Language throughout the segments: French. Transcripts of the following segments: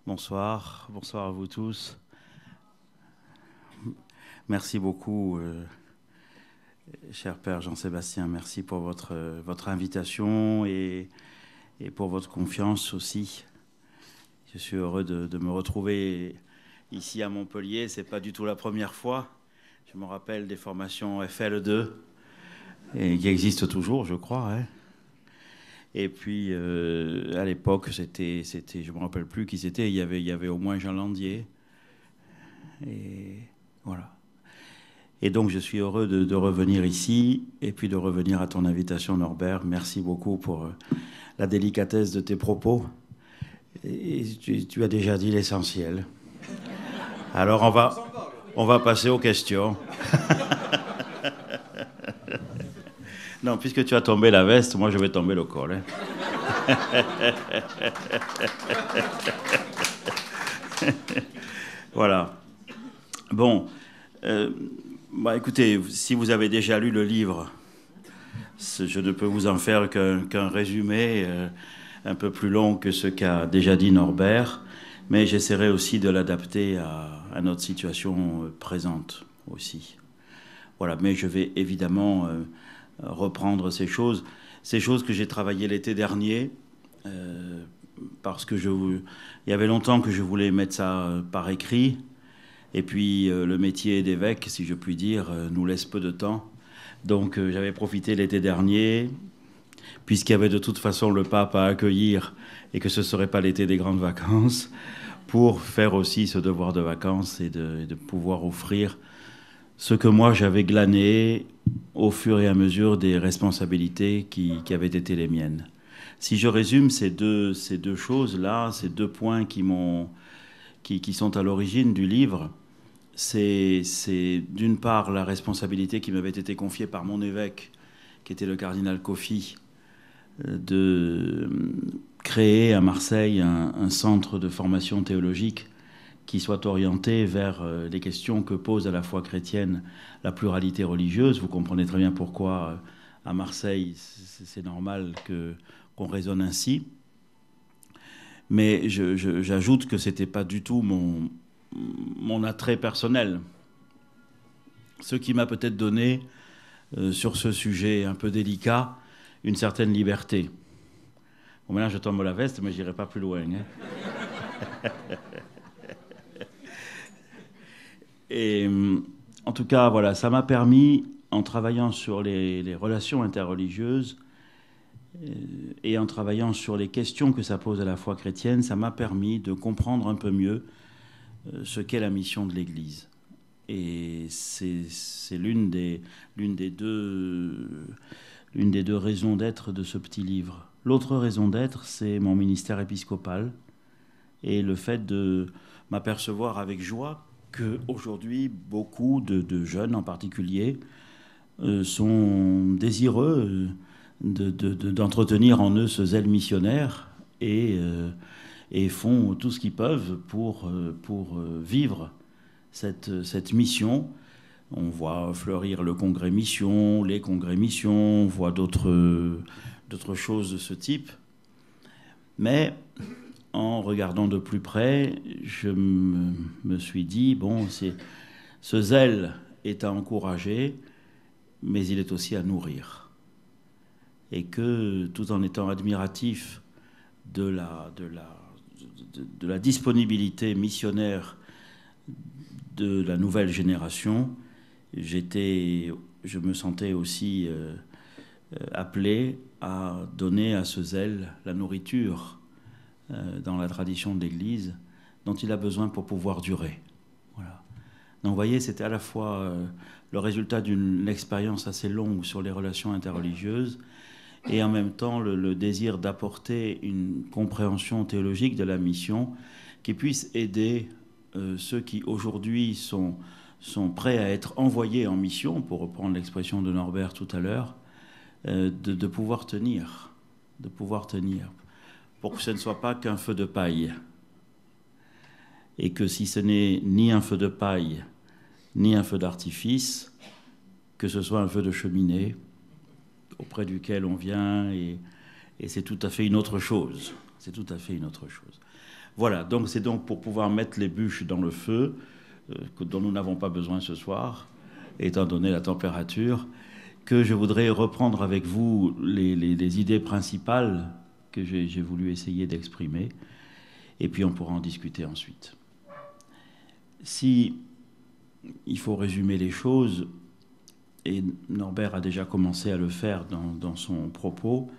Bonsoir, bonsoir à vous tous. Merci beaucoup, cher Père Jean-Sébastien. Merci pour votre invitation et pour votre confiance aussi. Je suis heureux de me retrouver ici à Montpellier. C'est pas du tout la première fois. Je me rappelle des formations FL2 et qui existent toujours, je crois. Hein. Et puis à l'époque, je me rappelle plus qui c'était. Il y avait au moins Jean Landier. Et voilà. Et donc, je suis heureux de revenir ici et puis de revenir à ton invitation, Norbert. Merci beaucoup pour la délicatesse de tes propos. Et tu as déjà dit l'essentiel. Alors, on va passer aux questions. Non, puisque tu as tombé la veste, moi, je vais tomber le col. Hein. Voilà. Bon. Écoutez, si vous avez déjà lu le livre, je ne peux vous en faire qu'un résumé un peu plus long que ce qu'a déjà dit Norbert, mais j'essaierai aussi de l'adapter à notre situation présente aussi. Voilà, mais je vais évidemment reprendre ces choses que j'ai travaillées l'été dernier, parce que il y avait longtemps que je voulais mettre ça par écrit. Et puis le métier d'évêque, si je puis dire, nous laisse peu de temps. Donc j'avais profité l'été dernier, puisqu'il y avait de toute façon le pape à accueillir et que ce ne serait pas l'été des grandes vacances, pour faire aussi ce devoir de vacances et de pouvoir offrir ce que moi j'avais glané au fur et à mesure des responsabilités qui avaient été les miennes. Si je résume ces deux choses-là, ces deux points qui sont à l'origine du livre, c'est d'une part la responsabilité qui m'avait été confiée par mon évêque, qui était le cardinal Coffi, de créer à Marseille un centre de formation théologique qui soit orienté vers les questions que pose à la foi chrétienne la pluralité religieuse. Vous comprenez très bien pourquoi à Marseille c'est normal qu'on raisonne ainsi. Mais j'ajoute que ce n'était pas du tout mon attrait personnel. Ce qui m'a peut-être donné, sur ce sujet un peu délicat, une certaine liberté. Bon, maintenant je tombe la veste, mais je n'irai pas plus loin. Hein. Et en tout cas, voilà, ça m'a permis, en travaillant sur les relations interreligieuses et en travaillant sur les questions que ça pose à la foi chrétienne, ça m'a permis de comprendre un peu mieux ce qu'est la mission de l'Église. Et c'est l'une des deux raisons d'être de ce petit livre. L'autre raison d'être, c'est mon ministère épiscopal et le fait de m'apercevoir avec joie qu'aujourd'hui, beaucoup de jeunes en particulier sont désireux d'entretenir en eux ce zèle missionnaire et font tout ce qu'ils peuvent pour vivre cette mission. On voit fleurir le congrès mission, les congrès mission, on voit d'autres choses de ce type. Mais en regardant de plus près, je me suis dit, bon, ce zèle est à encourager, mais il est aussi à nourrir. Et que tout en étant admiratif de la disponibilité missionnaire de la nouvelle génération, je me sentais aussi appelé à donner à ce zèle la nourriture dans la tradition de l'Église dont il a besoin pour pouvoir durer. Voilà. Donc vous voyez, c'était à la fois le résultat d'une expérience assez longue sur les relations interreligieuses et en même temps le désir d'apporter une compréhension théologique de la mission qui puisse aider ceux qui aujourd'hui sont prêts à être envoyés en mission, pour reprendre l'expression de Norbert tout à l'heure, de pouvoir tenir, pour que ce ne soit pas qu'un feu de paille. Et que si ce n'est ni un feu de paille, ni un feu d'artifice, que ce soit un feu de cheminée auprès duquel on vient, et c'est tout à fait une autre chose. C'est tout à fait une autre chose. Voilà, donc c'est donc pour pouvoir mettre les bûches dans le feu, dont nous n'avons pas besoin ce soir, étant donné la température, que je voudrais reprendre avec vous les idées principales que j'ai voulu essayer d'exprimer, et puis on pourra en discuter ensuite. Si il faut résumer les choses, et Norbert a déjà commencé à le faire dans son propos,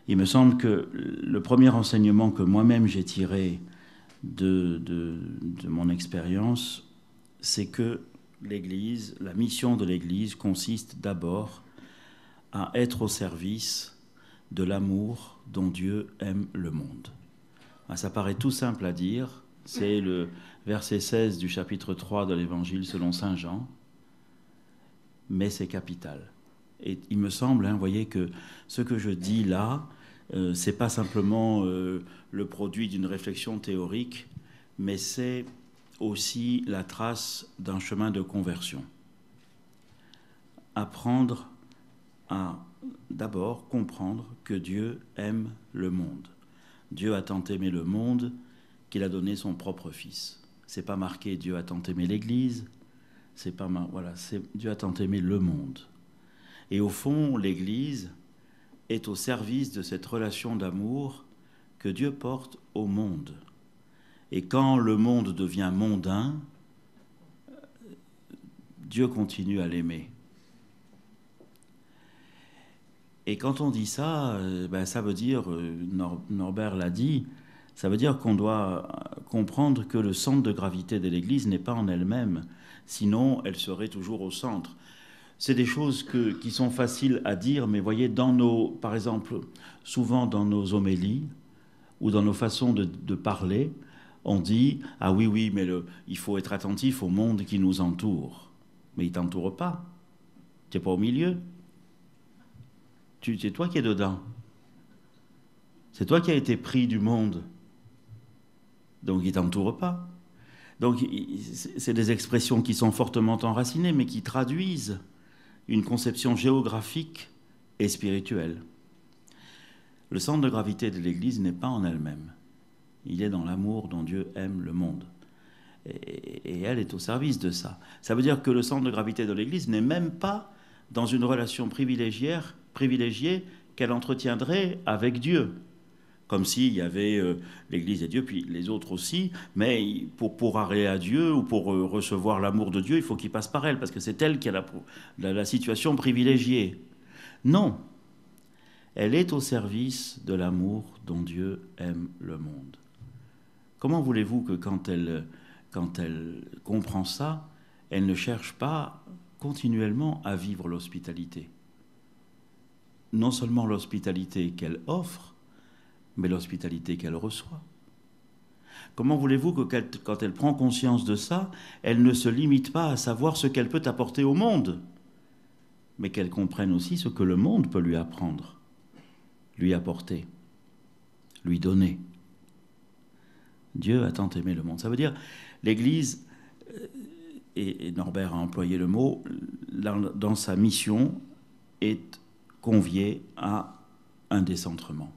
il me semble que le premier enseignement que moi-même j'ai tiré de mon expérience, c'est que l'Église, la mission de l'Église consiste d'abord à être au service de l'amour dont Dieu aime le monde. Ça paraît tout simple à dire, c'est le verset 16 du chapitre 3 de l'Évangile selon saint Jean, mais c'est capital. Et il me semble, vous voyez, que ce que je dis là, c'est pas simplement le produit d'une réflexion théorique, mais c'est aussi la trace d'un chemin de conversion. Apprendre à d'abord comprendre que Dieu aime le monde. Dieu a tant aimé le monde qu'il a donné son propre Fils. C'est pas marqué Dieu a tant aimé l'Église, c'est pas voilà, c'est Dieu a tant aimé le monde. Et au fond, l'Église est au service de cette relation d'amour que Dieu porte au monde. Et quand le monde devient mondain, Dieu continue à l'aimer. Et quand on dit ça, ça veut dire, Norbert l'a dit, ça veut dire qu'on doit comprendre que le centre de gravité de l'Église n'est pas en elle-même, sinon elle serait toujours au centre. C'est des choses qui sont faciles à dire, mais voyez, par exemple, souvent dans nos homélies ou dans nos façons de parler, on dit « Ah oui, mais il faut être attentif au monde qui nous entoure. » Mais il ne t'entoure pas. Tu n'es pas au milieu. C'est toi qui es dedans. C'est toi qui as été pris du monde. Donc il ne t'entoure pas. Donc c'est des expressions qui sont fortement enracinées, mais qui traduisent une conception géographique et spirituelle. Le centre de gravité de l'Église n'est pas en elle-même. Il est dans l'amour dont Dieu aime le monde. Et elle est au service de ça. Ça veut dire que le centre de gravité de l'Église n'est même pas dans une relation privilégiée qu'elle entretiendrait avec Dieu. Comme s'il y avait l'Église et Dieu, puis les autres aussi, mais pour aller à Dieu ou pour recevoir l'amour de Dieu, il faut qu'il passe par elle, parce que c'est elle qui a la situation privilégiée. Non, elle est au service de l'amour dont Dieu aime le monde. Comment voulez-vous que quand elle comprend ça, elle ne cherche pas continuellement à vivre l'hospitalité? Non seulement l'hospitalité qu'elle offre, mais l'hospitalité qu'elle reçoit. Comment voulez-vous que quand elle prend conscience de ça, elle ne se limite pas à savoir ce qu'elle peut apporter au monde, mais qu'elle comprenne aussi ce que le monde peut lui apprendre, lui apporter, lui donner. Dieu a tant aimé le monde. Ça veut dire, l'Église, et Norbert a employé le mot, dans sa mission, est conviée à un décentrement.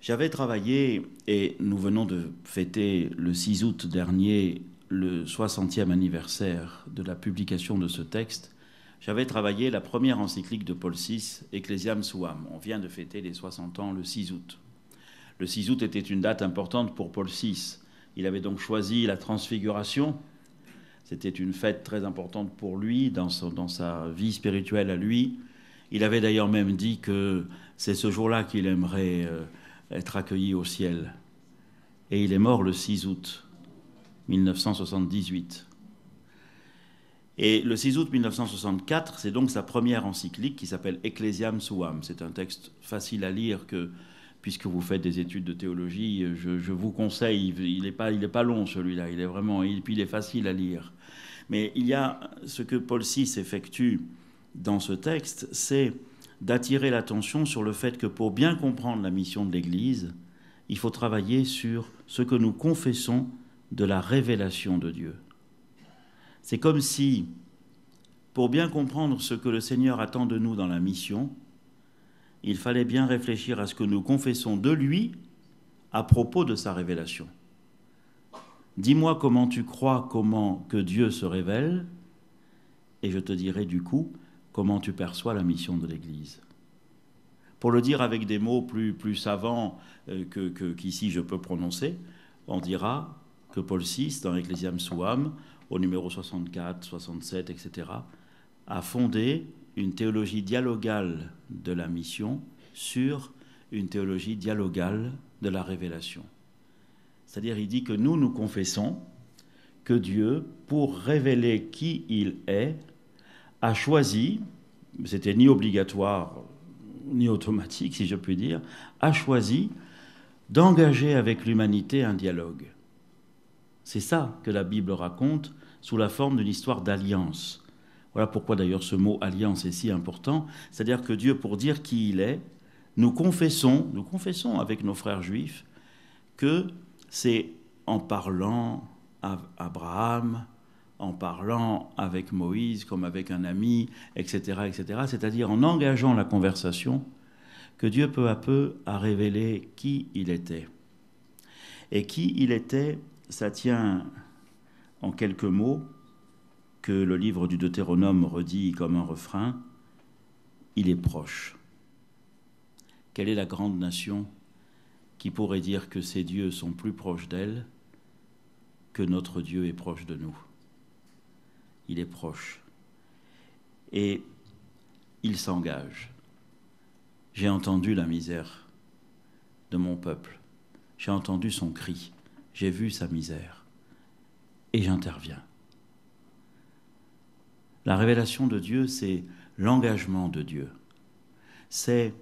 J'avais travaillé, et nous venons de fêter le 6 août dernier le 60e anniversaire de la publication de ce texte, j'avais travaillé la première encyclique de Paul VI, Ecclesiam Suam. On vient de fêter les 60 ans le 6 août. Le 6 août était une date importante pour Paul VI. Il avait donc choisi la transfiguration. C'était une fête très importante pour lui, dans sa vie spirituelle à lui. Il avait d'ailleurs même dit que c'est ce jour-là qu'il aimerait être accueilli au ciel. Et il est mort le 6 août 1978. Et le 6 août 1964, c'est donc sa première encyclique qui s'appelle Ecclesiam Suam. C'est un texte facile à lire que, puisque vous faites des études de théologie, je vous conseille. Il n'est pas long celui-là, puis il est facile à lire. Mais il y a ce que Paul VI effectue dans ce texte, c'est d'attirer l'attention sur le fait que pour bien comprendre la mission de l'Église, il faut travailler sur ce que nous confessons de la révélation de Dieu. C'est comme si, pour bien comprendre ce que le Seigneur attend de nous dans la mission, il fallait bien réfléchir à ce que nous confessons de lui à propos de sa révélation. Dis-moi comment tu crois que Dieu se révèle, et je te dirai du coup comment tu perçois la mission de l'Église. Pour le dire avec des mots plus savants qu'ici je peux prononcer, on dira que Paul VI, dans l'Ecclesiam Suam, au numéro 64, 67, etc., a fondé une théologie dialogale de la mission sur une théologie dialogale de la révélation. C'est-à-dire, il dit que nous confessons que Dieu, pour révéler qui il est, a choisi, c'était ni obligatoire ni automatique, si je puis dire, a choisi d'engager avec l'humanité un dialogue. C'est ça que la Bible raconte sous la forme d'une histoire d'alliance. Voilà pourquoi d'ailleurs ce mot alliance est si important. C'est-à-dire que Dieu, pour dire qui il est, nous confessons avec nos frères juifs que c'est en parlant à Abraham, en parlant avec Moïse comme avec un ami, etc., etc., c'est-à-dire en engageant la conversation, que Dieu peu à peu a révélé qui il était. Et qui il était, ça tient en quelques mots que le livre du Deutéronome redit comme un refrain, il est proche. Quelle est la grande nation qui pourrait dire que ses dieux sont plus proches d'elle que notre Dieu est proche de nous? Il est proche. Et il s'engage. J'ai entendu la misère de mon peuple. J'ai entendu son cri. J'ai vu sa misère. Et j'interviens. La révélation de Dieu, c'est l'engagement de Dieu. C'est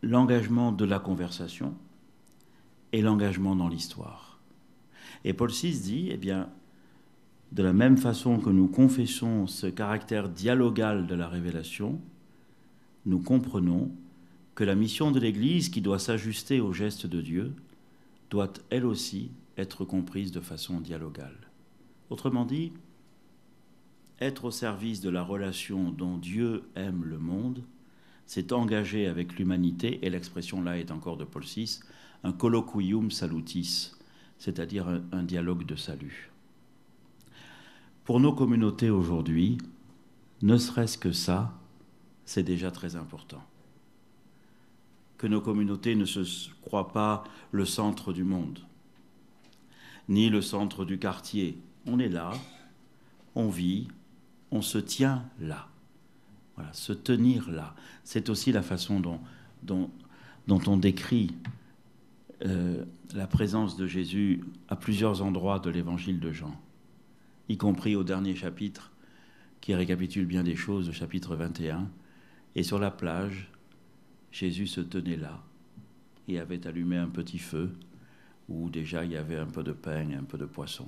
l'engagement de la conversation et l'engagement dans l'histoire. Et Paul VI dit, eh bien, de la même façon que nous confessons ce caractère dialogal de la révélation, nous comprenons que la mission de l'Église, qui doit s'ajuster au geste de Dieu, doit elle aussi être comprise de façon dialogale. Autrement dit, être au service de la relation dont Dieu aime le monde, c'est engager avec l'humanité, et l'expression là est encore de Paul VI, un colloquium salutis, c'est-à-dire un dialogue de salut. Pour nos communautés aujourd'hui, ne serait-ce que ça, c'est déjà très important. Que nos communautés ne se croient pas le centre du monde, ni le centre du quartier. On est là, on vit, on se tient là. Voilà, se tenir là. C'est aussi la façon dont on décrit la présence de Jésus à plusieurs endroits de l'évangile de Jean, y compris au dernier chapitre, qui récapitule bien des choses, le chapitre 21. Et sur la plage, Jésus se tenait là et avait allumé un petit feu où déjà il y avait un peu de pain et un peu de poisson.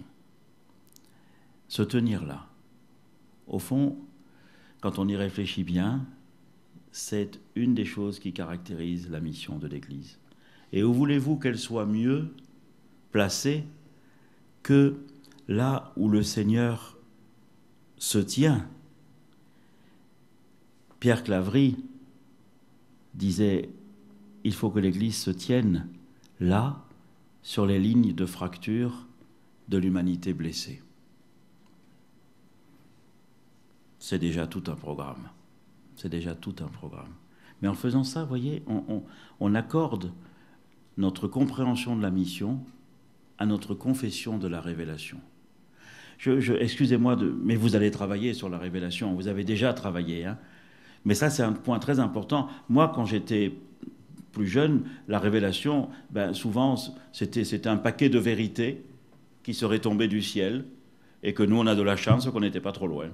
Se tenir là. Au fond, quand on y réfléchit bien, c'est une des choses qui caractérise la mission de l'Église. Et où voulez-vous qu'elle soit mieux placée que là où le Seigneur se tient? Pierre Claverie disait « Il faut que l'Église se tienne là, sur les lignes de fracture de l'humanité blessée. » C'est déjà tout un programme. C'est déjà tout un programme. Mais en faisant ça, vous voyez, on accorde notre compréhension de la mission à notre confession de la révélation. Excusez-moi, mais vous allez travailler sur la révélation. Vous avez déjà travaillé, hein. Mais ça, c'est un point très important. Moi, quand j'étais plus jeune, la révélation, souvent, c'était un paquet de vérités qui serait tombé du ciel et que nous, on a de la chance qu'on n'était pas trop loin.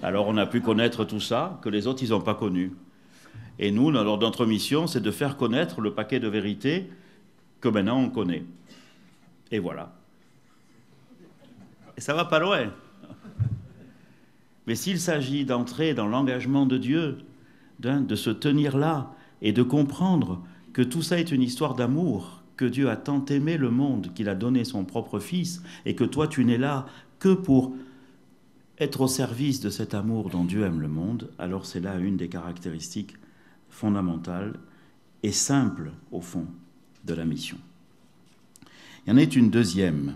Alors, on a pu connaître tout ça que les autres, ils n'ont pas connu. Et nous, alors, notre mission, c'est de faire connaître le paquet de vérités que maintenant on connaît. Et voilà. Et ça va pas loin. Mais s'il s'agit d'entrer dans l'engagement de Dieu, de se tenir là et de comprendre que tout ça est une histoire d'amour, que Dieu a tant aimé le monde qu'il a donné son propre Fils et que toi tu n'es là que pour être au service de cet amour dont Dieu aime le monde, alors c'est là une des caractéristiques fondamentales et simple, au fond, de la mission. Il y en a une deuxième.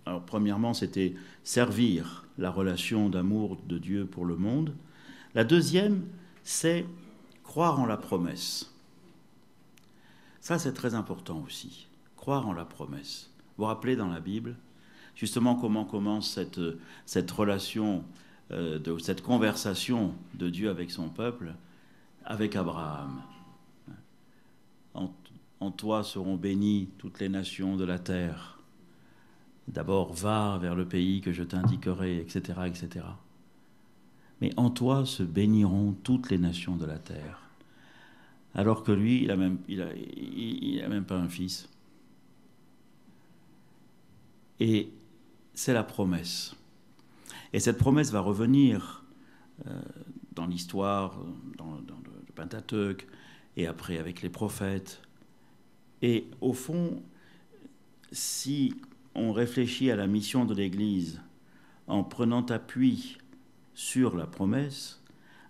Alors premièrement, c'était servir la relation d'amour de Dieu pour le monde. La deuxième, c'est croire en la promesse. Ça, c'est très important aussi, croire en la promesse. Vous vous rappelez dans la Bible, justement, comment commence cette relation, cette conversation de Dieu avec son peuple, avec Abraham. En toi seront bénies toutes les nations de la terre. D'abord, va vers le pays que je t'indiquerai, etc., etc. Mais en toi se béniront toutes les nations de la terre. Alors que lui, il a même pas un fils. Et c'est la promesse. Et cette promesse va revenir dans l'histoire, dans le Pentateuque, et après avec les prophètes. Et au fond, si on réfléchit à la mission de l'Église en prenant appui sur la promesse,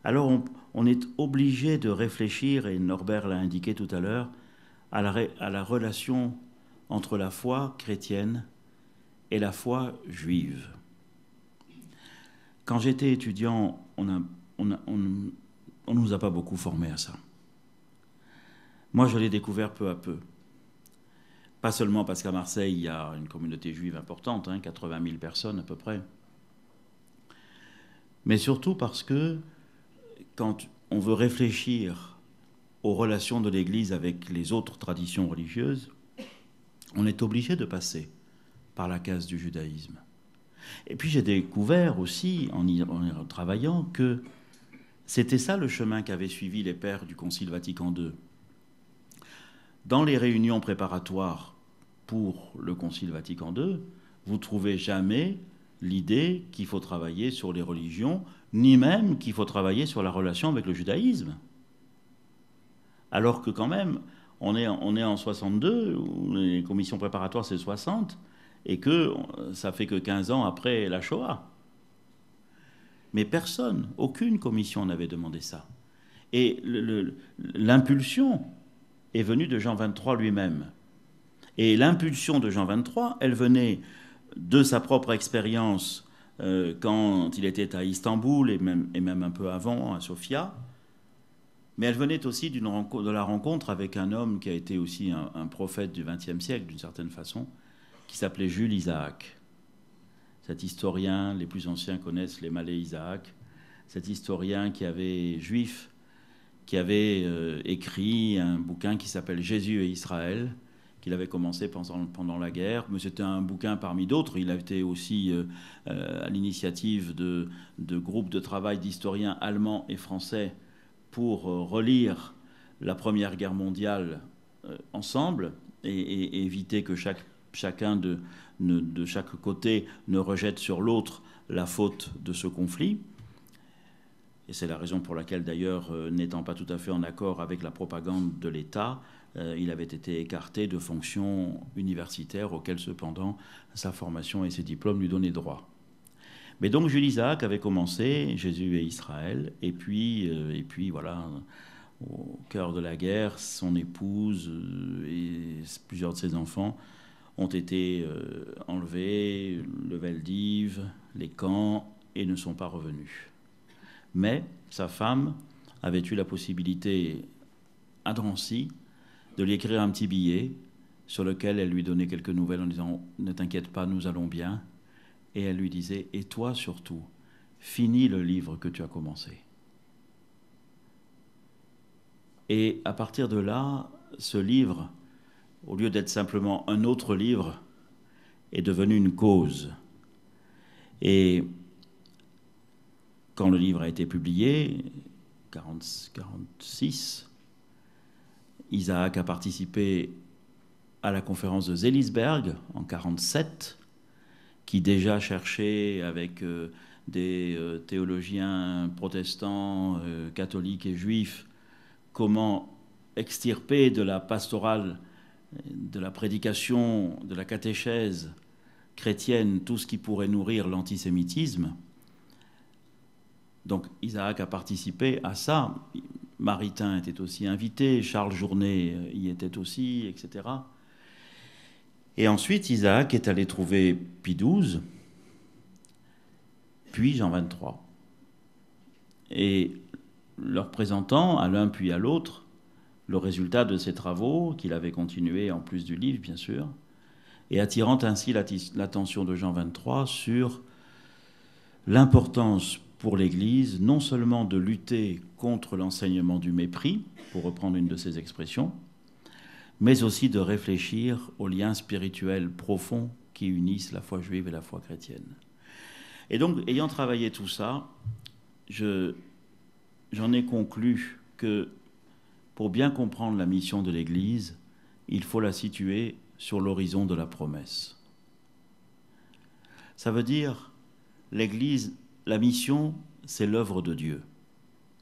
alors on est obligé de réfléchir, et Norbert l'a indiqué tout à l'heure, à la relation entre la foi chrétienne et la foi juive. Quand j'étais étudiant, on nous a pas beaucoup formés à ça. Moi, je l'ai découvert peu à peu. Pas seulement parce qu'à Marseille, il y a une communauté juive importante, 80 000 personnes à peu près, mais surtout parce que quand on veut réfléchir aux relations de l'Église avec les autres traditions religieuses, on est obligé de passer par la case du judaïsme. Et puis j'ai découvert aussi, en y travaillant, que c'était ça le chemin qu'avaient suivi les pères du Concile Vatican II. Dans les réunions préparatoires pour le Concile Vatican II, vous ne trouvez jamais l'idée qu'il faut travailler sur les religions, ni même qu'il faut travailler sur la relation avec le judaïsme. Alors que quand même, on est en 62, où les commissions préparatoires c'est 60, et que ça fait que 15 ans après la Shoah. Mais personne, aucune commission n'avait demandé ça. Et l'impulsion est venue de Jean XXIII lui-même. Et l'impulsion de Jean XXIII, elle venait de sa propre expérience quand il était à Istanbul et même un peu avant à Sofia. Mais elle venait aussi de la rencontre avec un homme qui a été aussi un prophète du XXe siècle, d'une certaine façon, qui s'appelait Jules Isaac. Cet historien, les plus anciens connaissent les Malais Isaac, cet historien juif, qui avait écrit un bouquin qui s'appelle Jésus et Israël, qu'il avait commencé pendant la guerre. Mais c'était un bouquin parmi d'autres. Il a été aussi à l'initiative de groupes de travail d'historiens allemands et français pour relire la Première Guerre mondiale ensemble et éviter que chacun de chaque côté ne rejette sur l'autre la faute de ce conflit. Et c'est la raison pour laquelle, d'ailleurs, n'étant pas tout à fait en accord avec la propagande de l'État, il avait été écarté de fonctions universitaires auxquelles, cependant, sa formation et ses diplômes lui donnaient droit. Mais donc, Jules Isaac avait commencé Jésus et Israël, et puis voilà, au cœur de la guerre, son épouse et plusieurs de ses enfants ont été enlevés, le Veldiv, les camps, et ne sont pas revenus. Mais sa femme avait eu la possibilité, à Drancy, de lui écrire un petit billet sur lequel elle lui donnait quelques nouvelles en disant « Ne t'inquiète pas, nous allons bien ». Et elle lui disait « Et toi surtout, finis le livre que tu as commencé ». Et à partir de là, ce livre, au lieu d'être simplement un autre livre, est devenu une cause. Et quand le livre a été publié, 1946, Isaac a participé à la conférence de Seelisberg en 1947, qui déjà cherchait avec des théologiens protestants, catholiques et juifs, comment extirper de la pastorale, de la prédication, de la catéchèse chrétienne, tout ce qui pourrait nourrir l'antisémitisme. Donc Isaac a participé à ça. Maritain était aussi invité, Charles Journet y était aussi, etc. Et ensuite, Isaac est allé trouver Pie XII, puis Jean XXIII. Et leur présentant à l'un puis à l'autre le résultat de ses travaux, qu'il avait continué en plus du livre, bien sûr, et attirant ainsi l'attention de Jean XXIII sur l'importance pour l'Église non seulement de lutter contre l'enseignement du mépris, pour reprendre une de ses expressions, mais aussi de réfléchir aux liens spirituels profonds qui unissent la foi juive et la foi chrétienne. Et donc, ayant travaillé tout ça, j'en ai conclu que pour bien comprendre la mission de l'Église, il faut la situer sur l'horizon de la promesse. Ça veut dire, l'Église, la mission, c'est l'œuvre de Dieu.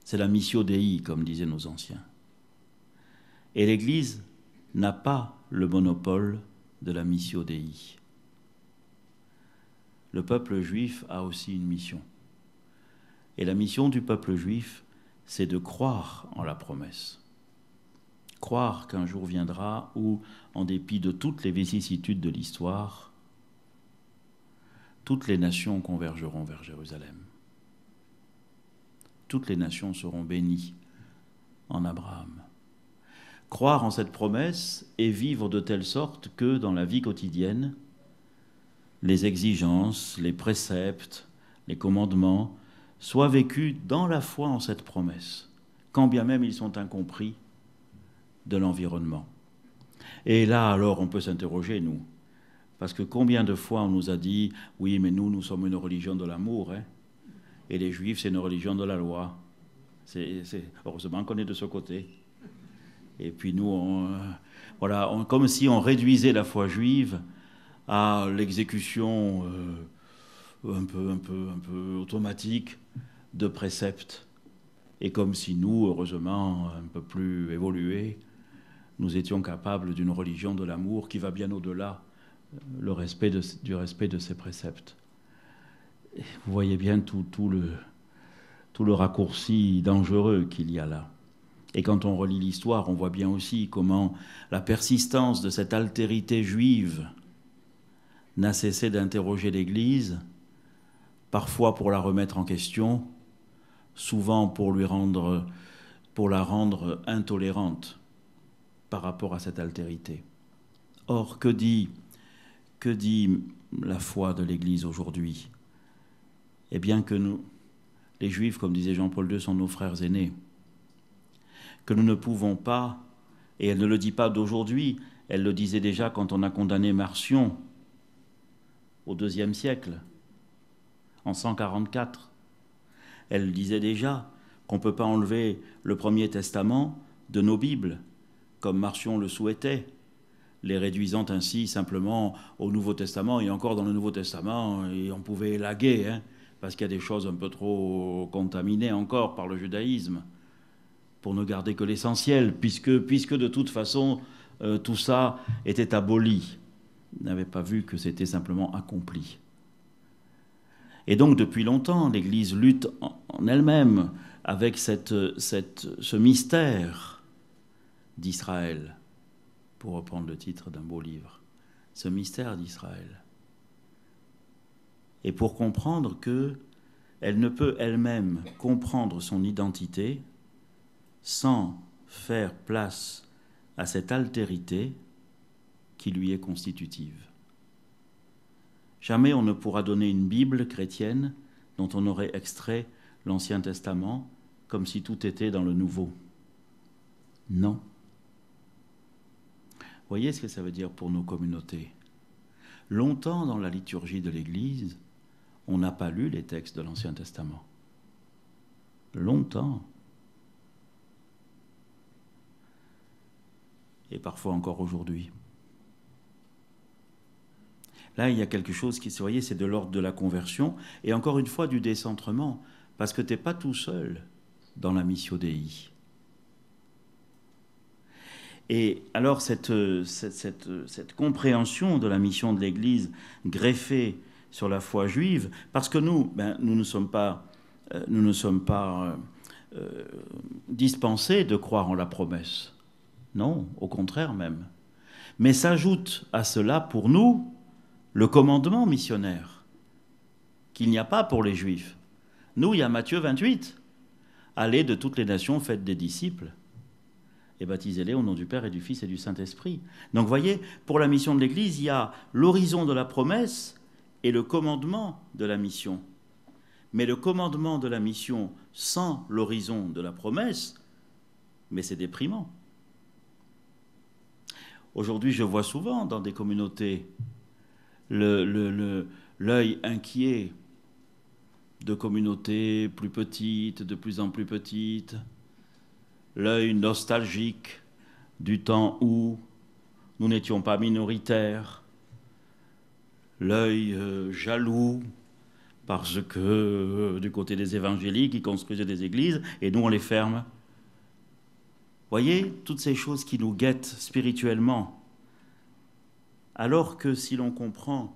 C'est la missio Dei, comme disaient nos anciens. Et l'Église n'a pas le monopole de la missio Dei. Le peuple juif a aussi une mission. Et la mission du peuple juif, c'est de croire en la promesse. Croire qu'un jour viendra où, en dépit de toutes les vicissitudes de l'histoire, toutes les nations convergeront vers Jérusalem. Toutes les nations seront bénies en Abraham. Croire en cette promesse et vivre de telle sorte que, dans la vie quotidienne, les exigences, les préceptes, les commandements soient vécus dans la foi en cette promesse, quand bien même ils sont incompris de l'environnement. Et là, alors, on peut s'interroger, nous, parce que combien de fois on nous a dit « Oui, mais nous sommes une religion de l'amour, hein, et les Juifs, c'est une religion de la loi. » Heureusement qu'on est de ce côté. Et puis nous, comme si on réduisait la foi juive à l'exécution un peu automatique de préceptes. Et comme si nous, heureusement, un peu plus évolués, nous étions capables d'une religion de l'amour qui va bien au-delà du respect de ces préceptes. Et vous voyez bien tout le raccourci dangereux qu'il y a là. Et quand on relit l'histoire, on voit bien aussi comment la persistance de cette altérité juive n'a cessé d'interroger l'Église, parfois pour la remettre en question, souvent pour la rendre intolérante par rapport à cette altérité. Or, que dit la foi de l'Église aujourd'hui? Eh bien que nous, les Juifs, comme disait Jean-Paul II, sont nos frères aînés, que nous ne pouvons pas, et elle ne le dit pas d'aujourd'hui, elle le disait déjà quand on a condamné Marcion au IIe siècle, en 144. Elle disait déjà qu'on ne peut pas enlever le Premier Testament de nos Bibles, comme Marcion le souhaitait, les réduisant ainsi simplement au Nouveau Testament, et encore dans le Nouveau Testament, et on pouvait élaguer, hein, parce qu'il y a des choses un peu trop contaminées encore par le judaïsme, pour ne garder que l'essentiel, puisque de toute façon, tout ça était aboli. Ils n'avaient pas vu que c'était simplement accompli. Et donc, depuis longtemps, l'Église lutte en elle-même avec ce mystère d'Israël, pour reprendre le titre d'un beau livre, ce mystère d'Israël. Et pour comprendre qu'elle ne peut elle-même comprendre son identité sans faire place à cette altérité qui lui est constitutive. Jamais on ne pourra donner une Bible chrétienne dont on aurait extrait l'Ancien Testament comme si tout était dans le Nouveau. Non. Voyez ce que ça veut dire pour nos communautés. Longtemps dans la liturgie de l'Église, on n'a pas lu les textes de l'Ancien Testament. Longtemps. Et parfois encore aujourd'hui. Là, il y a quelque chose qui, vous voyez, c'est de l'ordre de la conversion, et encore une fois du décentrement, parce que tu n'es pas tout seul dans la missio Dei. Et alors cette compréhension de la mission de l'Église greffée sur la foi juive, parce que nous ne sommes pas dispensés de croire en la promesse. Non, au contraire même. Mais s'ajoute à cela pour nous le commandement missionnaire qu'il n'y a pas pour les Juifs. Nous, il y a Matthieu 28. Allez de toutes les nations, faites des disciples et baptisez-les au nom du Père et du Fils et du Saint-Esprit. Donc, vous voyez, pour la mission de l'Église, il y a l'horizon de la promesse et le commandement de la mission. Mais le commandement de la mission sans l'horizon de la promesse, mais c'est déprimant. Aujourd'hui, je vois souvent dans des communautés l'œil inquiet de communautés plus petites, de plus en plus petites, l'œil nostalgique du temps où nous n'étions pas minoritaires, l'œil jaloux parce que du côté des évangéliques, ils construisaient des églises et nous on les ferme. Voyez, toutes ces choses qui nous guettent spirituellement, alors que si l'on comprend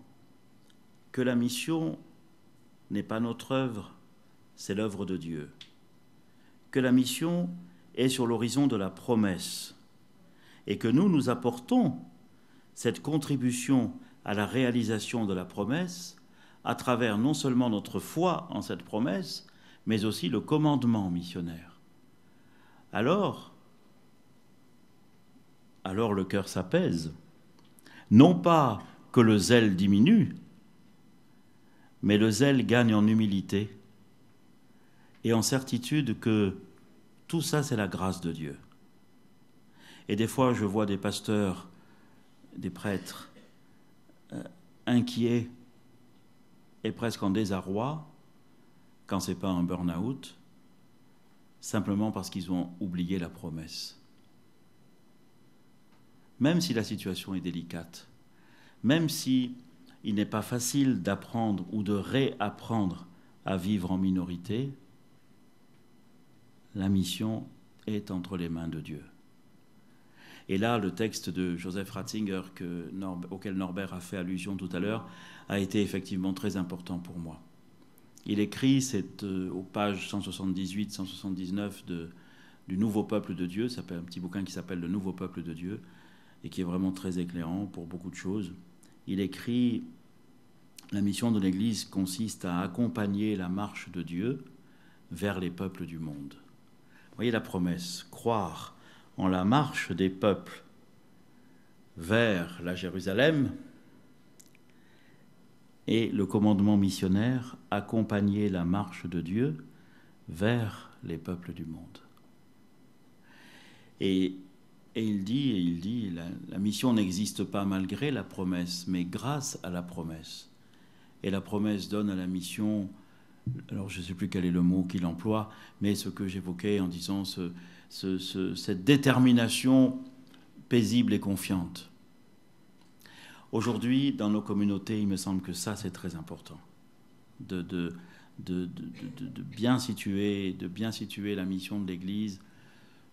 que la mission n'est pas notre œuvre, c'est l'œuvre de Dieu, que la mission est sur l'horizon de la promesse, et que nous apportons cette contribution à la réalisation de la promesse à travers non seulement notre foi en cette promesse, mais aussi le commandement missionnaire. Alors le cœur s'apaise. Non pas que le zèle diminue, mais le zèle gagne en humilité et en certitude que tout ça, c'est la grâce de Dieu. Et des fois, je vois des pasteurs, des prêtres, inquiets et presque en désarroi, quand ce n'est pas un burn-out, simplement parce qu'ils ont oublié la promesse. Même si la situation est délicate, même si il n'est pas facile d'apprendre ou de réapprendre à vivre en minorité, la mission est entre les mains de Dieu. Et là, le texte de Joseph Ratzinger, auquel Norbert a fait allusion tout à l'heure, a été effectivement très important pour moi. Il écrit, c'est aux pages 178-179 du Nouveau Peuple de Dieu, c'est un petit bouquin qui s'appelle Le Nouveau Peuple de Dieu, et qui est vraiment très éclairant pour beaucoup de choses. Il écrit « La mission de l'Église consiste à accompagner la marche de Dieu vers les peuples du monde. » Vous voyez la promesse, croire en la marche des peuples vers la Jérusalem, et le commandement missionnaire, accompagner la marche de Dieu vers les peuples du monde. Et il dit, la mission n'existe pas malgré la promesse, mais grâce à la promesse. Et la promesse donne à la mission, alors je ne sais plus quel est le mot qu'il emploie, mais ce que j'évoquais en disant cette détermination paisible et confiante. Aujourd'hui, dans nos communautés, il me semble que ça, c'est très important, de bien situer la mission de l'Église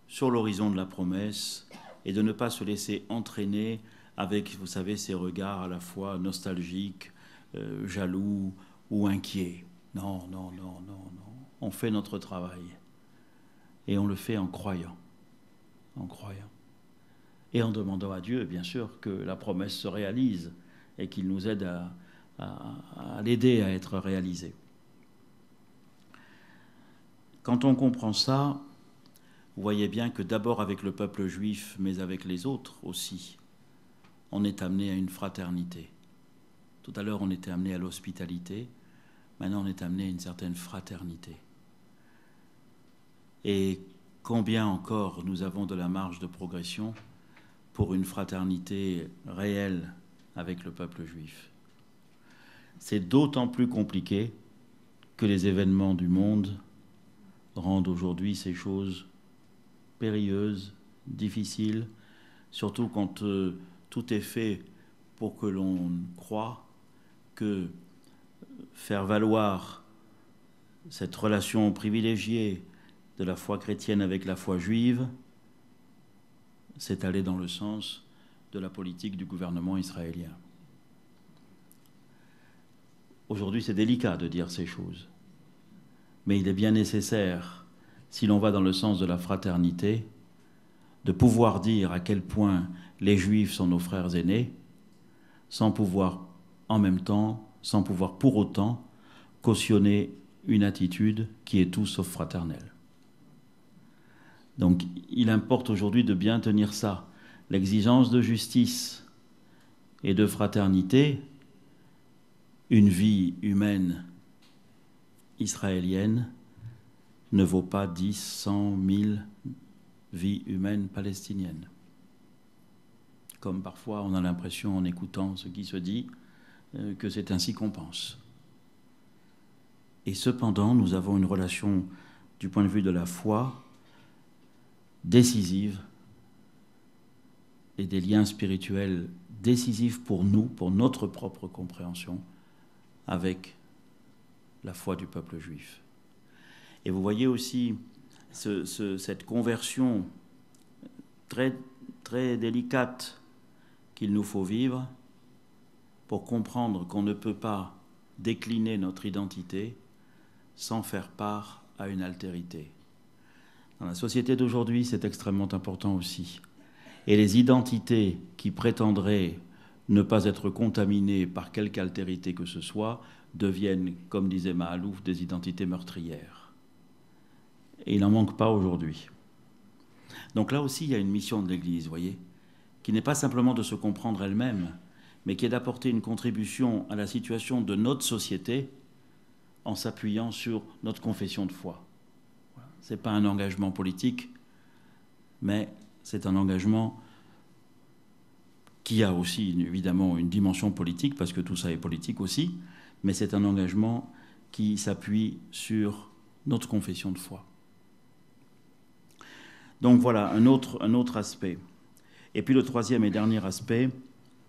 sur l'horizon de la promesse et de ne pas se laisser entraîner avec, vous savez, ces regards à la fois nostalgiques, jaloux ou inquiets. Non. On fait notre travail et on le fait en croyant. Et en demandant à Dieu, bien sûr, que la promesse se réalise et qu'il nous aide à l'aider à être réalisée. Quand on comprend ça, vous voyez bien que d'abord avec le peuple juif, mais avec les autres aussi, on est amené à une fraternité. Tout à l'heure, on était amené à l'hospitalité. Maintenant, on est amené à une certaine fraternité. Et combien encore nous avons de la marge de progression pour une fraternité réelle avec le peuple juif. C'est d'autant plus compliqué que les événements du monde rendent aujourd'hui ces choses périlleuses, difficiles, surtout quand tout est fait pour que l'on croie que faire valoir cette relation privilégiée de la foi chrétienne avec la foi juive, c'est aller dans le sens de la politique du gouvernement israélien. Aujourd'hui, c'est délicat de dire ces choses, mais il est bien nécessaire si l'on va dans le sens de la fraternité, de pouvoir dire à quel point les Juifs sont nos frères aînés, sans pouvoir en même temps, sans pouvoir pour autant cautionner une attitude qui est tout sauf fraternelle. Donc il importe aujourd'hui de bien tenir ça. L'exigence de justice et de fraternité, une vie humaine israélienne ne vaut pas 10, 100, 1000 vies humaines palestiniennes. Comme parfois on a l'impression en écoutant ce qui se dit que c'est ainsi qu'on pense. Et cependant, nous avons une relation du point de vue de la foi décisive et des liens spirituels décisifs pour nous, pour notre propre compréhension, avec la foi du peuple juif. Et vous voyez aussi cette conversion très, très délicate qu'il nous faut vivre pour comprendre qu'on ne peut pas décliner notre identité sans faire part à une altérité. Dans la société d'aujourd'hui, c'est extrêmement important aussi. Et les identités qui prétendraient ne pas être contaminées par quelque altérité que ce soit deviennent, comme disait Mahalouf, des identités meurtrières. Et il n'en manque pas aujourd'hui. Donc là aussi, il y a une mission de l'Église, vous voyez, qui n'est pas simplement de se comprendre elle-même, mais qui est d'apporter une contribution à la situation de notre société en s'appuyant sur notre confession de foi. Voilà. Ce n'est pas un engagement politique, mais c'est un engagement qui a aussi évidemment une dimension politique, parce que tout ça est politique aussi, mais c'est un engagement qui s'appuie sur notre confession de foi. Donc voilà, un autre aspect. Et puis le troisième et dernier aspect,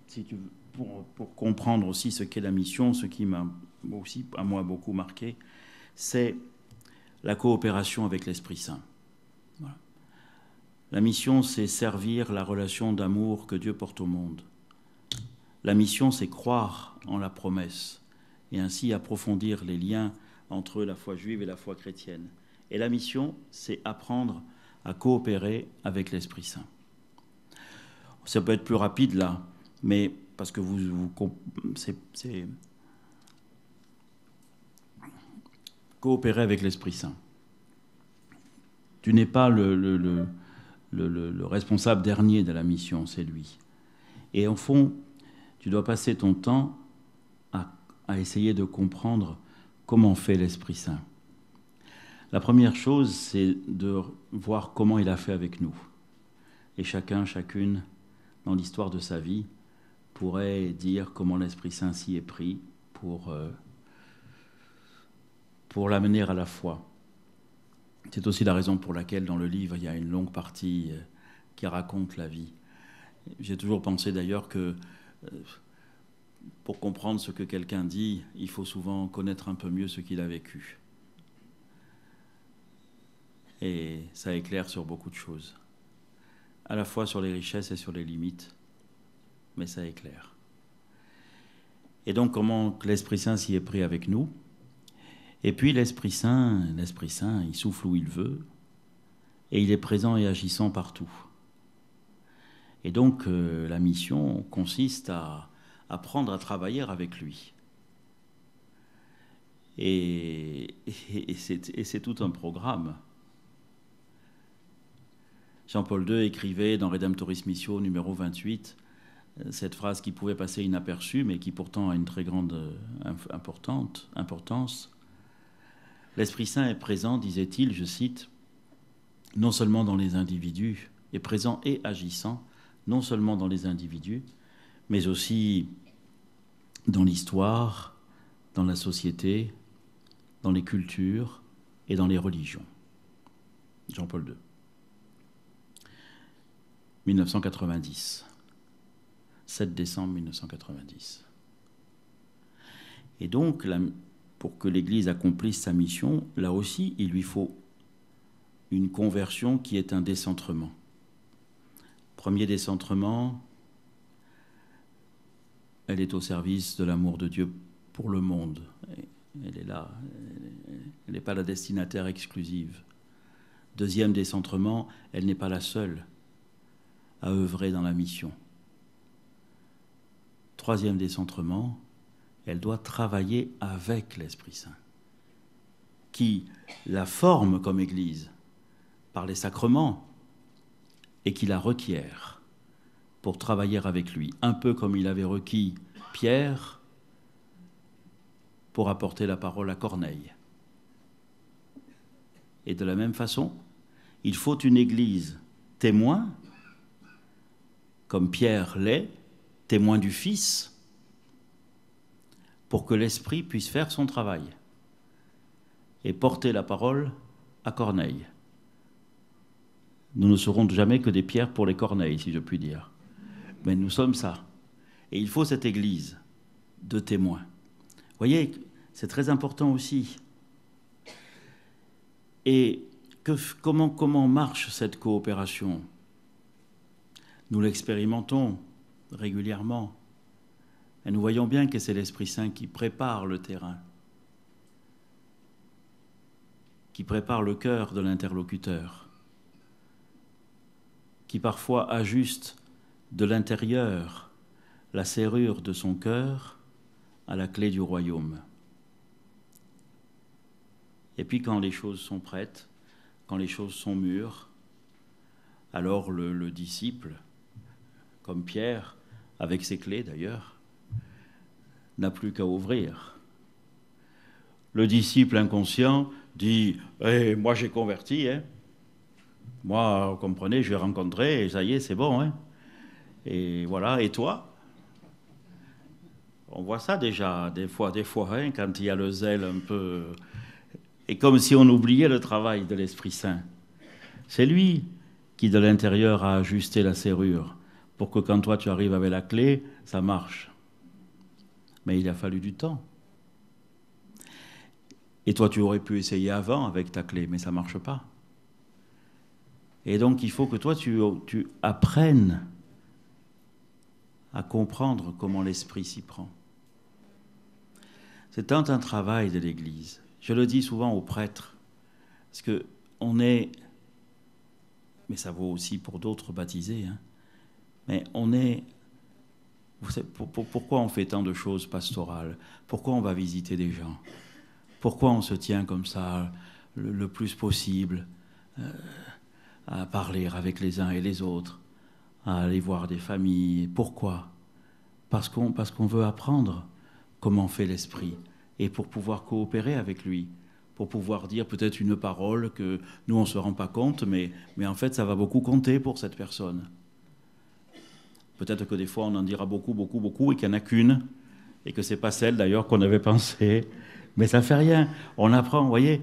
si tu veux, pour comprendre aussi ce qu'est la mission, ce qui m'a aussi, à moi, beaucoup marqué, c'est la coopération avec l'Esprit Saint. Voilà. La mission, c'est servir la relation d'amour que Dieu porte au monde. La mission, c'est croire en la promesse et ainsi approfondir les liens entre la foi juive et la foi chrétienne. Et la mission, c'est apprendre à coopérer avec l'Esprit Saint. Ça peut être plus rapide là, mais parce que c'est coopérer avec l'Esprit Saint. Tu n'es pas le responsable dernier de la mission, c'est lui. Et en fond, tu dois passer ton temps à essayer de comprendre comment fait l'Esprit Saint. La première chose, c'est de voir comment il a fait avec nous. Et chacun, chacune, dans l'histoire de sa vie, pourrait dire comment l'Esprit Saint s'y est pris pour l'amener à la foi. C'est aussi la raison pour laquelle dans le livre, il y a une longue partie qui raconte la vie. J'ai toujours pensé d'ailleurs que pour comprendre ce que quelqu'un dit, il faut souvent connaître un peu mieux ce qu'il a vécu. Et ça éclaire sur beaucoup de choses. À la fois sur les richesses et sur les limites, mais ça éclaire. Et donc comment l'Esprit Saint s'y est pris avec nous. Et puis l'Esprit Saint, il souffle où il veut, et il est présent et agissant partout. Et donc la mission consiste à apprendre à travailler avec lui. Et c'est tout un programme. Jean-Paul II écrivait dans Redemptoris Missio numéro 28 cette phrase qui pouvait passer inaperçue, mais qui pourtant a une très grande importance. L'Esprit Saint est présent, disait-il, je cite, non seulement dans les individus, est présent et agissant, non seulement dans les individus, mais aussi dans l'histoire, dans la société, dans les cultures et dans les religions. Jean-Paul II. 1990. 7 décembre 1990. Et donc, pour que l'Église accomplisse sa mission, là aussi, il lui faut une conversion qui est un décentrement. Premier décentrement, elle est au service de l'amour de Dieu pour le monde. Elle est là, elle n'est pas la destinataire exclusive. Deuxième décentrement, elle n'est pas la seule à œuvrer dans la mission. Troisième décentrement, elle doit travailler avec l'Esprit Saint, qui la forme comme Église par les sacrements et qui la requiert pour travailler avec lui, un peu comme il avait requis Pierre pour apporter la parole à Corneille. Et de la même façon, il faut une Église témoin, comme Pierre l'est, témoin du Fils, pour que l'Esprit puisse faire son travail et porter la parole à Corneille. Nous ne serons jamais que des pierres pour les corneilles, si je puis dire. Mais nous sommes ça. Et il faut cette Église de témoins. Vous voyez, c'est très important aussi. Et comment marche cette coopération? Nous l'expérimentons régulièrement. Et nous voyons bien que c'est l'Esprit Saint qui prépare le terrain, qui prépare le cœur de l'interlocuteur, qui parfois ajuste de l'intérieur la serrure de son cœur à la clé du royaume. Et puis quand les choses sont prêtes, quand les choses sont mûres, alors le disciple, comme Pierre, avec ses clés d'ailleurs, n'a plus qu'à ouvrir. Le disciple inconscient dit « moi j'ai converti, hein. Moi, vous comprenez, je l'ai rencontré, et ça y est, c'est bon. Hein. Et voilà, et toi ?» On voit ça déjà, des fois, hein, quand il y a le zèle un peu... Et comme si on oubliait le travail de l'Esprit Saint. C'est lui qui, de l'intérieur, a ajusté la serrure pour que quand toi, tu arrives avec la clé, ça marche. Mais il a fallu du temps. Et toi, tu aurais pu essayer avant avec ta clé, mais ça ne marche pas. Et donc, il faut que toi, tu apprennes à comprendre comment l'Esprit s'y prend. C'est tant un travail de l'Église. Je le dis souvent aux prêtres, parce qu'on est, mais ça vaut aussi pour d'autres baptisés, hein, mais on est, vous savez, pourquoi on fait tant de choses pastorales? Pourquoi on va visiter des gens? Pourquoi on se tient comme ça le plus possible à parler avec les uns et les autres, à aller voir des familles? Pourquoi? Parce qu'on veut apprendre comment fait l'Esprit, et pour pouvoir coopérer avec lui, pour pouvoir dire peut-être une parole que nous, on ne se rend pas compte, mais en fait, ça va beaucoup compter pour cette personne. Peut-être que des fois, on en dira beaucoup, beaucoup, beaucoup, et qu'il n'y en a qu'une, et que ce n'est pas celle, d'ailleurs, qu'on avait pensée. Mais ça ne fait rien. On apprend, vous voyez.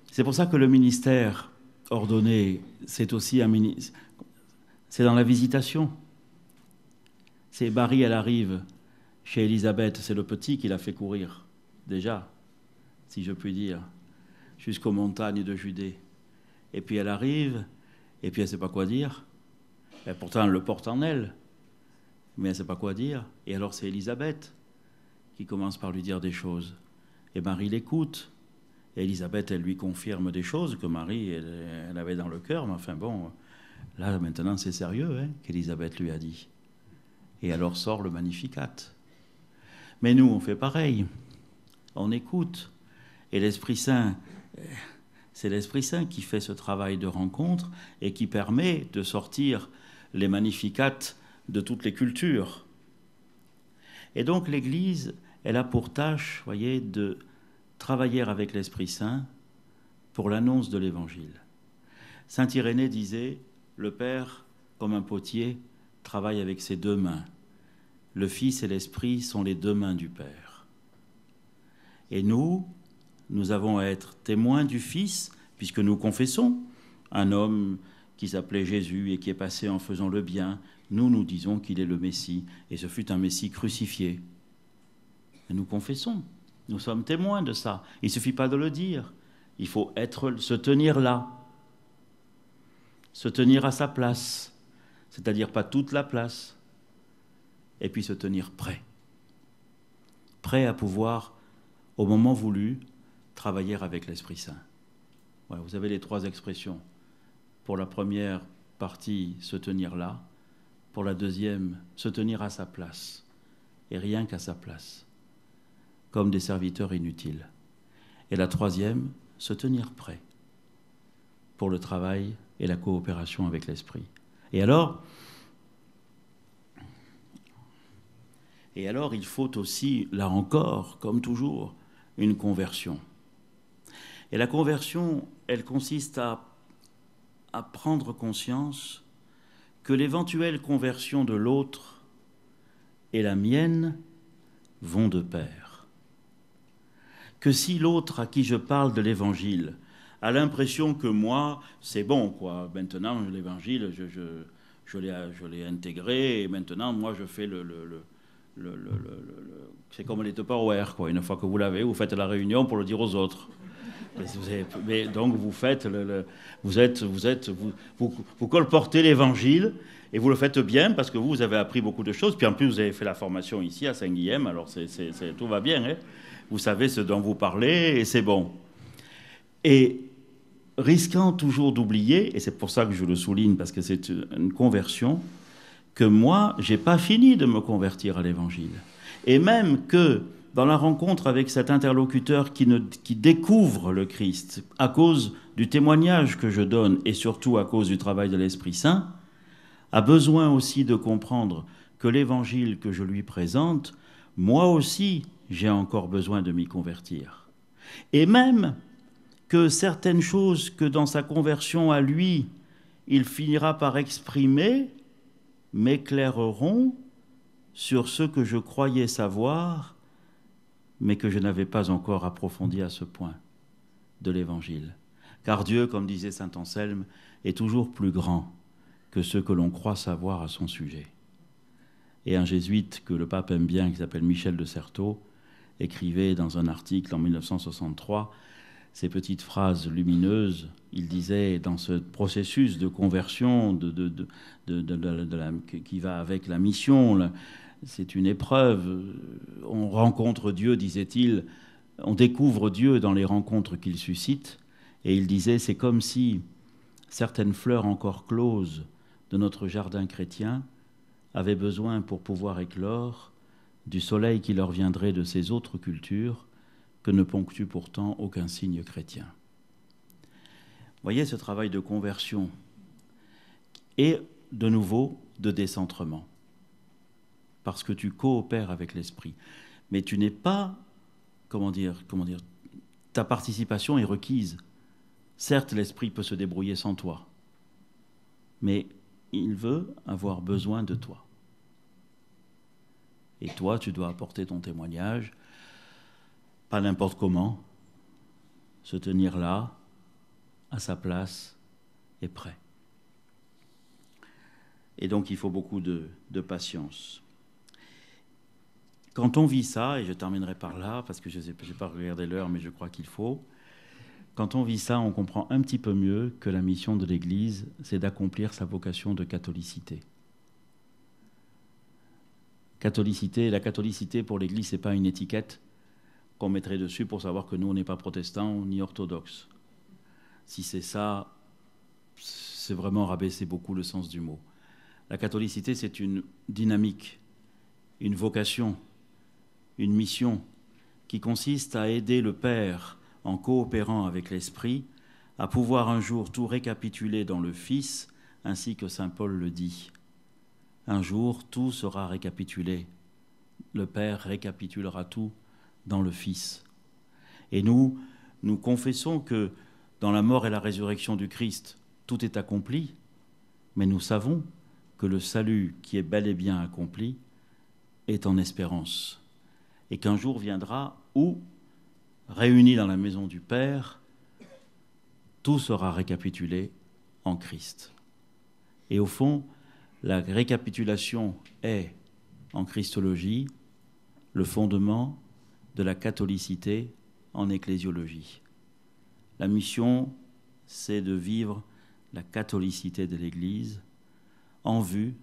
C'est pour ça que le ministère ordonné, c'est aussi un ministère. C'est dans la visitation. C'est Marie, elle arrive chez Élisabeth, c'est le petit qui l'a fait courir. Déjà, si je puis dire, jusqu'aux montagnes de Judée. Et puis elle arrive, et puis elle ne sait pas quoi dire. Et pourtant, elle le porte en elle, mais elle ne sait pas quoi dire. Et alors c'est Élisabeth qui commence par lui dire des choses. Et Marie l'écoute. Et Élisabeth, elle lui confirme des choses que Marie, elle avait dans le cœur. Mais enfin bon, là maintenant c'est sérieux, hein, qu'Élisabeth lui a dit. Et alors sort le Magnificat. Mais nous, on fait pareil. On écoute. Et l'Esprit Saint, c'est l'Esprit Saint qui fait ce travail de rencontre et qui permet de sortir les Magnificats de toutes les cultures. Et donc l'Église, elle a pour tâche, voyez, de travailler avec l'Esprit Saint pour l'annonce de l'Évangile. Saint Irénée disait, le Père, comme un potier, travaille avec ses deux mains. Le Fils et l'Esprit sont les deux mains du Père. Et nous avons à être témoins du Fils, puisque nous confessons un homme qui s'appelait Jésus et qui est passé en faisant le bien. Nous disons qu'il est le Messie, et ce fut un Messie crucifié. Et nous confessons, nous sommes témoins de ça. Il ne suffit pas de le dire, il faut se tenir là, se tenir à sa place, c'est-à-dire pas toute la place, et puis se tenir prêt à pouvoir, au moment voulu, travailler avec l'Esprit Saint. Voilà, vous avez les trois expressions. Pour la première partie, se tenir là. Pour la deuxième, se tenir à sa place. Et rien qu'à sa place. Comme des serviteurs inutiles. Et la troisième, se tenir prêt. Pour le travail et la coopération avec l'esprit. Et alors, il faut aussi, là encore, comme toujours, une conversion. Et la conversion, elle consiste à prendre conscience que l'éventuelle conversion de l'autre et la mienne vont de pair. Que si l'autre à qui je parle de l'Évangile a l'impression que moi, c'est bon, quoi. Maintenant, l'Évangile, je l'ai intégré, et maintenant, moi, je fais c'est comme les Tupperware, quoi. Une fois que vous l'avez, vous faites la réunion pour le dire aux autres. Mais donc vous faites, vous colportez l'Évangile et vous le faites bien parce que vous avez appris beaucoup de choses. Puis en plus, vous avez fait la formation ici à Saint-Guilhem, alors tout va bien. Hein, vous savez ce dont vous parlez et c'est bon. Et risquant toujours d'oublier, et c'est pour ça que je le souligne parce que c'est une conversion, que moi, j'ai pas fini de me convertir à l'Évangile. Et même que dans la rencontre avec cet interlocuteur qui découvre le Christ à cause du témoignage que je donne et surtout à cause du travail de l'Esprit Saint, a besoin aussi de comprendre que l'Évangile que je lui présente, moi aussi, j'ai encore besoin de m'y convertir. Et même que certaines choses que dans sa conversion à lui, il finira par exprimer, m'éclaireront sur ce que je croyais savoir, mais que je n'avais pas encore approfondi à ce point de l'Évangile. Car Dieu, comme disait saint Anselme, est toujours plus grand que ce que l'on croit savoir à son sujet. Et un jésuite que le pape aime bien, qui s'appelle Michel de Certeau, écrivait dans un article en 1963 ces petites phrases lumineuses. Il disait, dans ce processus de conversion qui va avec la mission, c'est une épreuve. On rencontre Dieu, disait-il, on découvre Dieu dans les rencontres qu'il suscite. Et il disait, c'est comme si certaines fleurs encore closes de notre jardin chrétien avaient besoin, pour pouvoir éclore, du soleil qui leur viendrait de ces autres cultures que ne ponctue pourtant aucun signe chrétien. Voyez ce travail de conversion et, de nouveau, de décentrement. Parce que tu coopères avec l'esprit. Mais tu n'es pas, comment dire, ta participation est requise. Certes, l'esprit peut se débrouiller sans toi, mais il veut avoir besoin de toi. Et toi, tu dois apporter ton témoignage, pas n'importe comment, se tenir là, à sa place, et prêt. Et donc, il faut beaucoup de patience. Quand on vit ça, et je terminerai par là, parce que je n'ai pas regardé l'heure, mais je crois qu'il faut, quand on vit ça, on comprend un petit peu mieux que la mission de l'Église, c'est d'accomplir sa vocation de catholicité. La catholicité pour l'Église, ce n'est pas une étiquette qu'on mettrait dessus pour savoir que nous, on n'est pas protestants ni orthodoxes. Si c'est ça, c'est vraiment rabaisser beaucoup le sens du mot. La catholicité, c'est une dynamique, une vocation, une mission qui consiste à aider le Père, en coopérant avec l'Esprit, à pouvoir un jour tout récapituler dans le Fils, ainsi que saint Paul le dit. Un jour, tout sera récapitulé. Le Père récapitulera tout dans le Fils. Et nous confessons que dans la mort et la résurrection du Christ, tout est accompli, mais nous savons que le salut qui est bel et bien accompli est en espérance. Et qu'un jour viendra où, réunis dans la maison du Père, tout sera récapitulé en Christ. Et au fond, la récapitulation est, en Christologie, le fondement de la catholicité en ecclésiologie. La mission, c'est de vivre la catholicité de l'Église en vue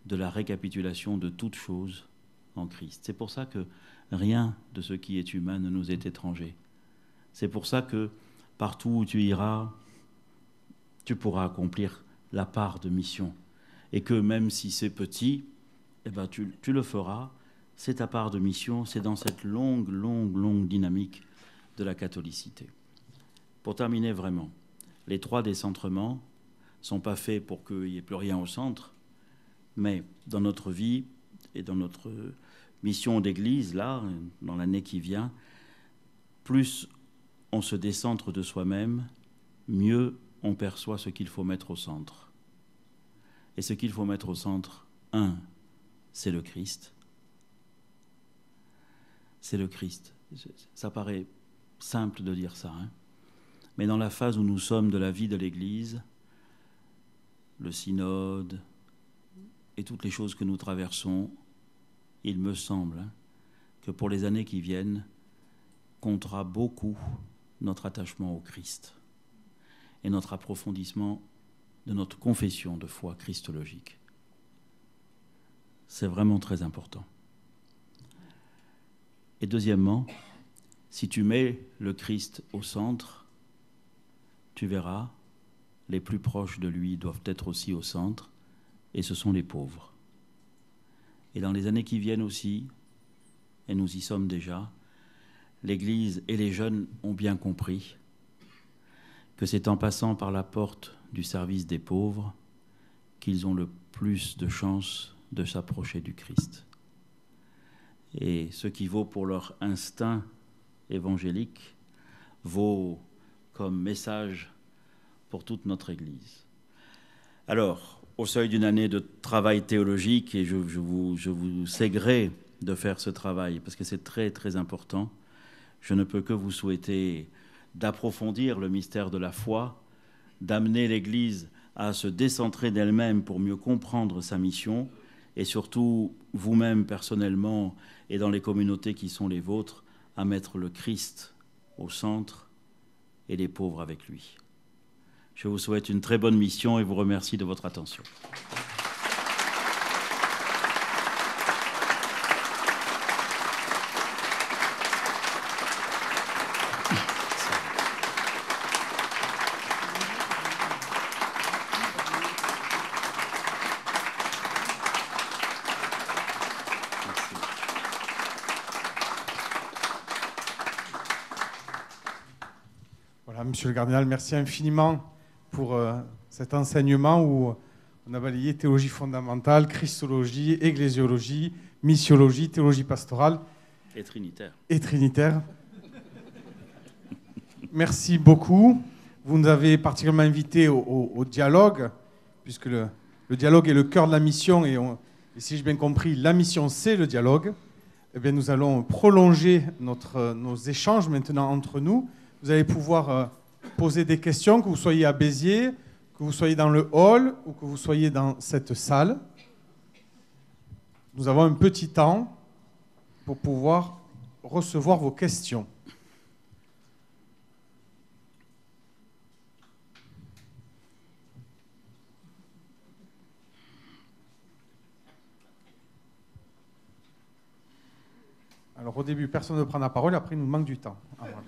de la récapitulation de toutes choses en Christ. C'est pour ça que rien de ce qui est humain ne nous est étranger. C'est pour ça que partout où tu iras, tu pourras accomplir la part de mission. Et que même si c'est petit, eh ben, tu le feras. C'est ta part de mission, c'est dans cette longue dynamique de la catholicité. Pour terminer vraiment, les 3 décentrements ne sont pas faits pour qu'il n'y ait plus rien au centre, mais dans notre vie et dans notre mission d'église, là, dans l'année qui vient, plus on se décentre de soi-même, mieux on perçoit ce qu'il faut mettre au centre. Et ce qu'il faut mettre au centre, c'est le Christ. C'est le Christ. Ça paraît simple de dire ça, hein. Mais dans la phase où nous sommes de la vie de l'Église, le synode et toutes les choses que nous traversons, il me semble que pour les années qui viennent, comptera beaucoup notre attachement au Christ et notre approfondissement de notre confession de foi christologique. C'est vraiment très important. Et deuxièmement, si tu mets le Christ au centre, tu verras, les plus proches de lui doivent être aussi au centre, et ce sont les pauvres. Et dans les années qui viennent aussi, et nous y sommes déjà, l'Église et les jeunes ont bien compris que c'est en passant par la porte du service des pauvres qu'ils ont le plus de chances de s'approcher du Christ. Et ce qui vaut pour leur instinct évangélique vaut comme message pour toute notre Église. Alors, au seuil d'une année de travail théologique, et je vous sais gré de faire ce travail, parce que c'est très, très important, je ne peux que vous souhaiter d'approfondir le mystère de la foi, d'amener l'Église à se décentrer d'elle-même pour mieux comprendre sa mission, et surtout, vous-même personnellement, et dans les communautés qui sont les vôtres, à mettre le Christ au centre et les pauvres avec lui. Je vous souhaite une très bonne mission et vous remercie de votre attention. Voilà, Monsieur le Cardinal, merci infiniment pour cet enseignement où on a balayé théologie fondamentale, christologie, ecclésiologie, missiologie, théologie pastorale. Et trinitaire. Et trinitaire. Merci beaucoup. Vous nous avez particulièrement invités au dialogue, puisque le dialogue est le cœur de la mission, et si j'ai bien compris, la mission, c'est le dialogue. Eh bien, nous allons prolonger nos échanges maintenant entre nous. Vous allez pouvoir poser des questions, que vous soyez à Béziers, que vous soyez dans le hall ou que vous soyez dans cette salle. Nous avons un petit temps pour pouvoir recevoir vos questions. Alors au début, personne ne prend la parole, après il nous manque du temps. Ah, voilà.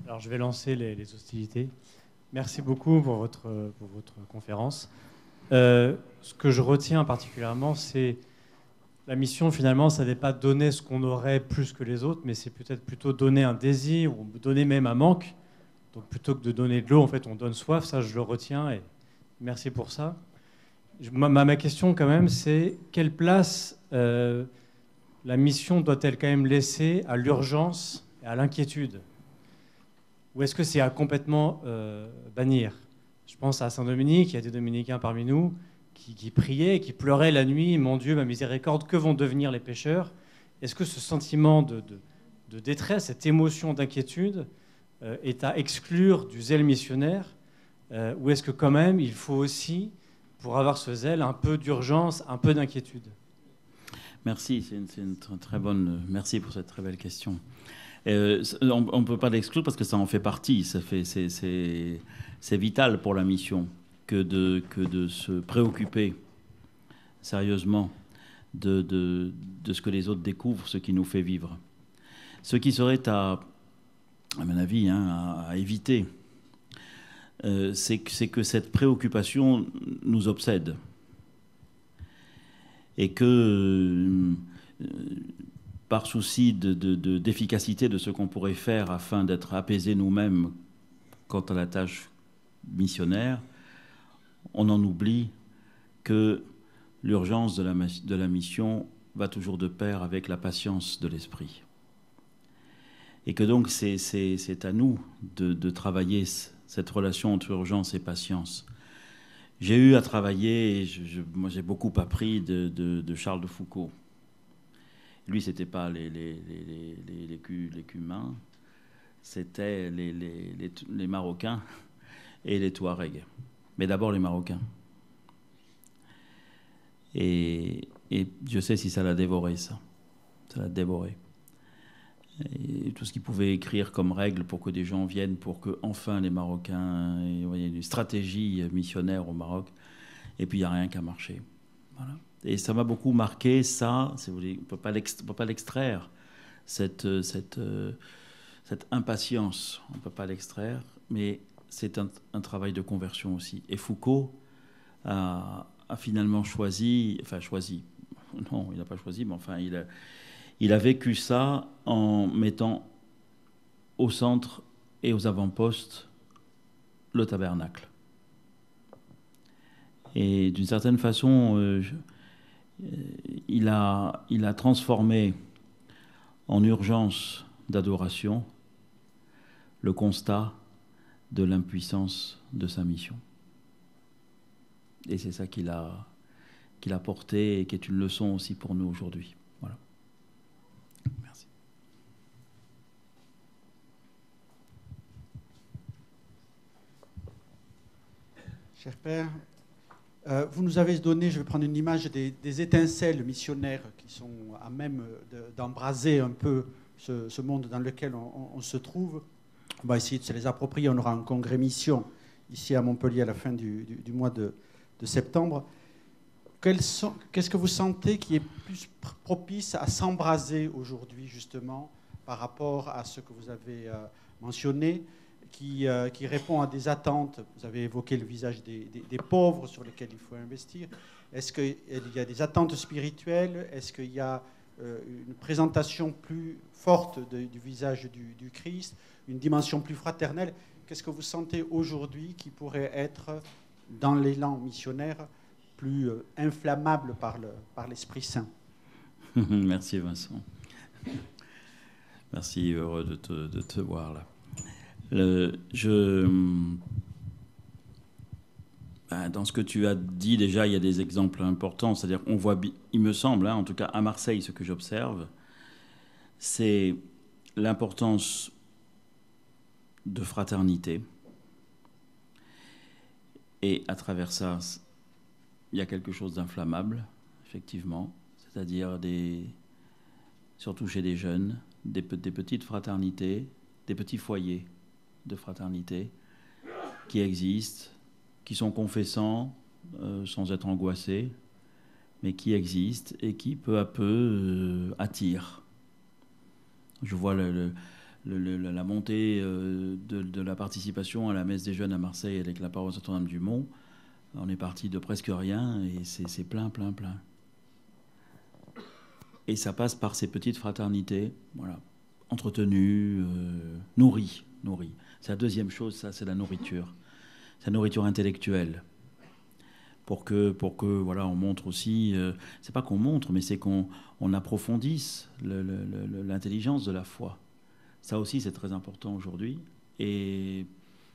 Alors je vais lancer les hostilités. Merci beaucoup pour votre conférence. Ce que je retiens particulièrement, c'est la mission, finalement, ça n'est pas donner ce qu'on aurait plus que les autres, mais c'est peut-être plutôt donner un désir ou donner même un manque. Donc plutôt que de donner de l'eau, en fait, on donne soif. Ça, je le retiens et merci pour ça. Ma question, quand même, c'est quelle place la mission doit-elle quand même laisser à l'urgence et à l'inquiétude ? Ou est-ce que c'est à complètement bannir ? Je pense à Saint-Dominique, il y a des dominicains parmi nous qui priaient, qui pleuraient la nuit, « Mon Dieu, ma miséricorde, que vont devenir les pécheurs ?» Est-ce que ce sentiment de détresse, cette émotion d'inquiétude est à exclure du zèle missionnaire ? Ou est-ce que quand même, il faut aussi, pour avoir ce zèle, un peu d'urgence, un peu d'inquiétude ? Merci, c'est une très bonne... Merci pour cette très belle question. On ne peut pas l'exclure parce que ça en fait partie. C'est vital pour la mission que de se préoccuper sérieusement de ce que les autres découvrent, ce qui nous fait vivre. Ce qui serait, à mon avis, à éviter, c'est que cette préoccupation nous obsède. Et que, par souci d'efficacité de ce qu'on pourrait faire afin d'être apaisés nous-mêmes quant à la tâche missionnaire, on en oublie que l'urgence de la mission va toujours de pair avec la patience de l'esprit. Et que donc c'est à nous de travailler cette relation entre urgence et patience. J'ai eu à travailler, moi j'ai beaucoup appris de Charles de Foucault. Lui, c'était pas l'écumain, c'était les Marocains et les Touaregs. Mais d'abord les Marocains. Et Dieu sait si ça l'a dévoré, ça. Ça l'a dévoré. Et tout ce qu'il pouvait écrire comme règle pour que des gens viennent, pour que enfin les Marocains, et, vous voyez, une stratégie missionnaire au Maroc, et puis il n'y a rien qu'à marcher. Voilà. Et ça m'a beaucoup marqué, ça, si vous voulez, on ne peut pas l'extraire, cette impatience, on ne peut pas l'extraire, mais c'est un travail de conversion aussi. Et Foucault a finalement choisi, non, il n'a pas choisi, mais enfin, il a vécu ça en mettant au centre et aux avant-postes le tabernacle. Et d'une certaine façon, il a transformé en urgence d'adoration le constat de l'impuissance de sa mission. Et c'est ça qu'il a porté et qui est une leçon aussi pour nous aujourd'hui. Voilà. Merci. Cher Père, vous nous avez donné, je vais prendre une image, des étincelles missionnaires qui sont à même d'embraser un peu ce monde dans lequel on se trouve. On va essayer de se les approprier. On aura un congrès mission ici à Montpellier à la fin du mois de septembre. Qu'est-ce que vous sentez qui est plus propice à s'embraser aujourd'hui, justement, par rapport à ce que vous avez mentionné, qui répond à des attentes? Vous avez évoqué le visage des pauvres sur lesquels il faut investir. Est-ce qu'il y a des attentes spirituelles? Est-ce qu'il y a une présentation plus forte du visage du Christ, une dimension plus fraternelle? Qu'est-ce que vous sentez aujourd'hui qui pourrait être, dans l'élan missionnaire, plus inflammable par l'Esprit Saint? Merci Vincent. Merci, heureux de te voir là. Dans ce que tu as dit déjà, il y a des exemples importants. C'est-à-dire, on voit, il me semble, en tout cas à Marseille, ce que j'observe, c'est l'importance de fraternité. Et à travers ça, il y a quelque chose d'inflammable, effectivement. C'est-à-dire, surtout chez des jeunes, des petites fraternités, des petits foyers de fraternité qui existent, qui sont confessants sans être angoissés, mais qui existent et qui peu à peu attirent. Je vois la montée de la participation à la messe des jeunes à Marseille avec la paroisse Notre-Dame-du-Mont. On est parti de presque rien et c'est plein. Et ça passe par ces petites fraternités, voilà, entretenues, nourries. C'est la deuxième chose, ça, c'est la nourriture. C'est la nourriture intellectuelle. Pour que voilà, on montre aussi, c'est pas qu'on montre, mais c'est qu'on approfondisse l'intelligence de la foi. Ça aussi, c'est très important aujourd'hui. Et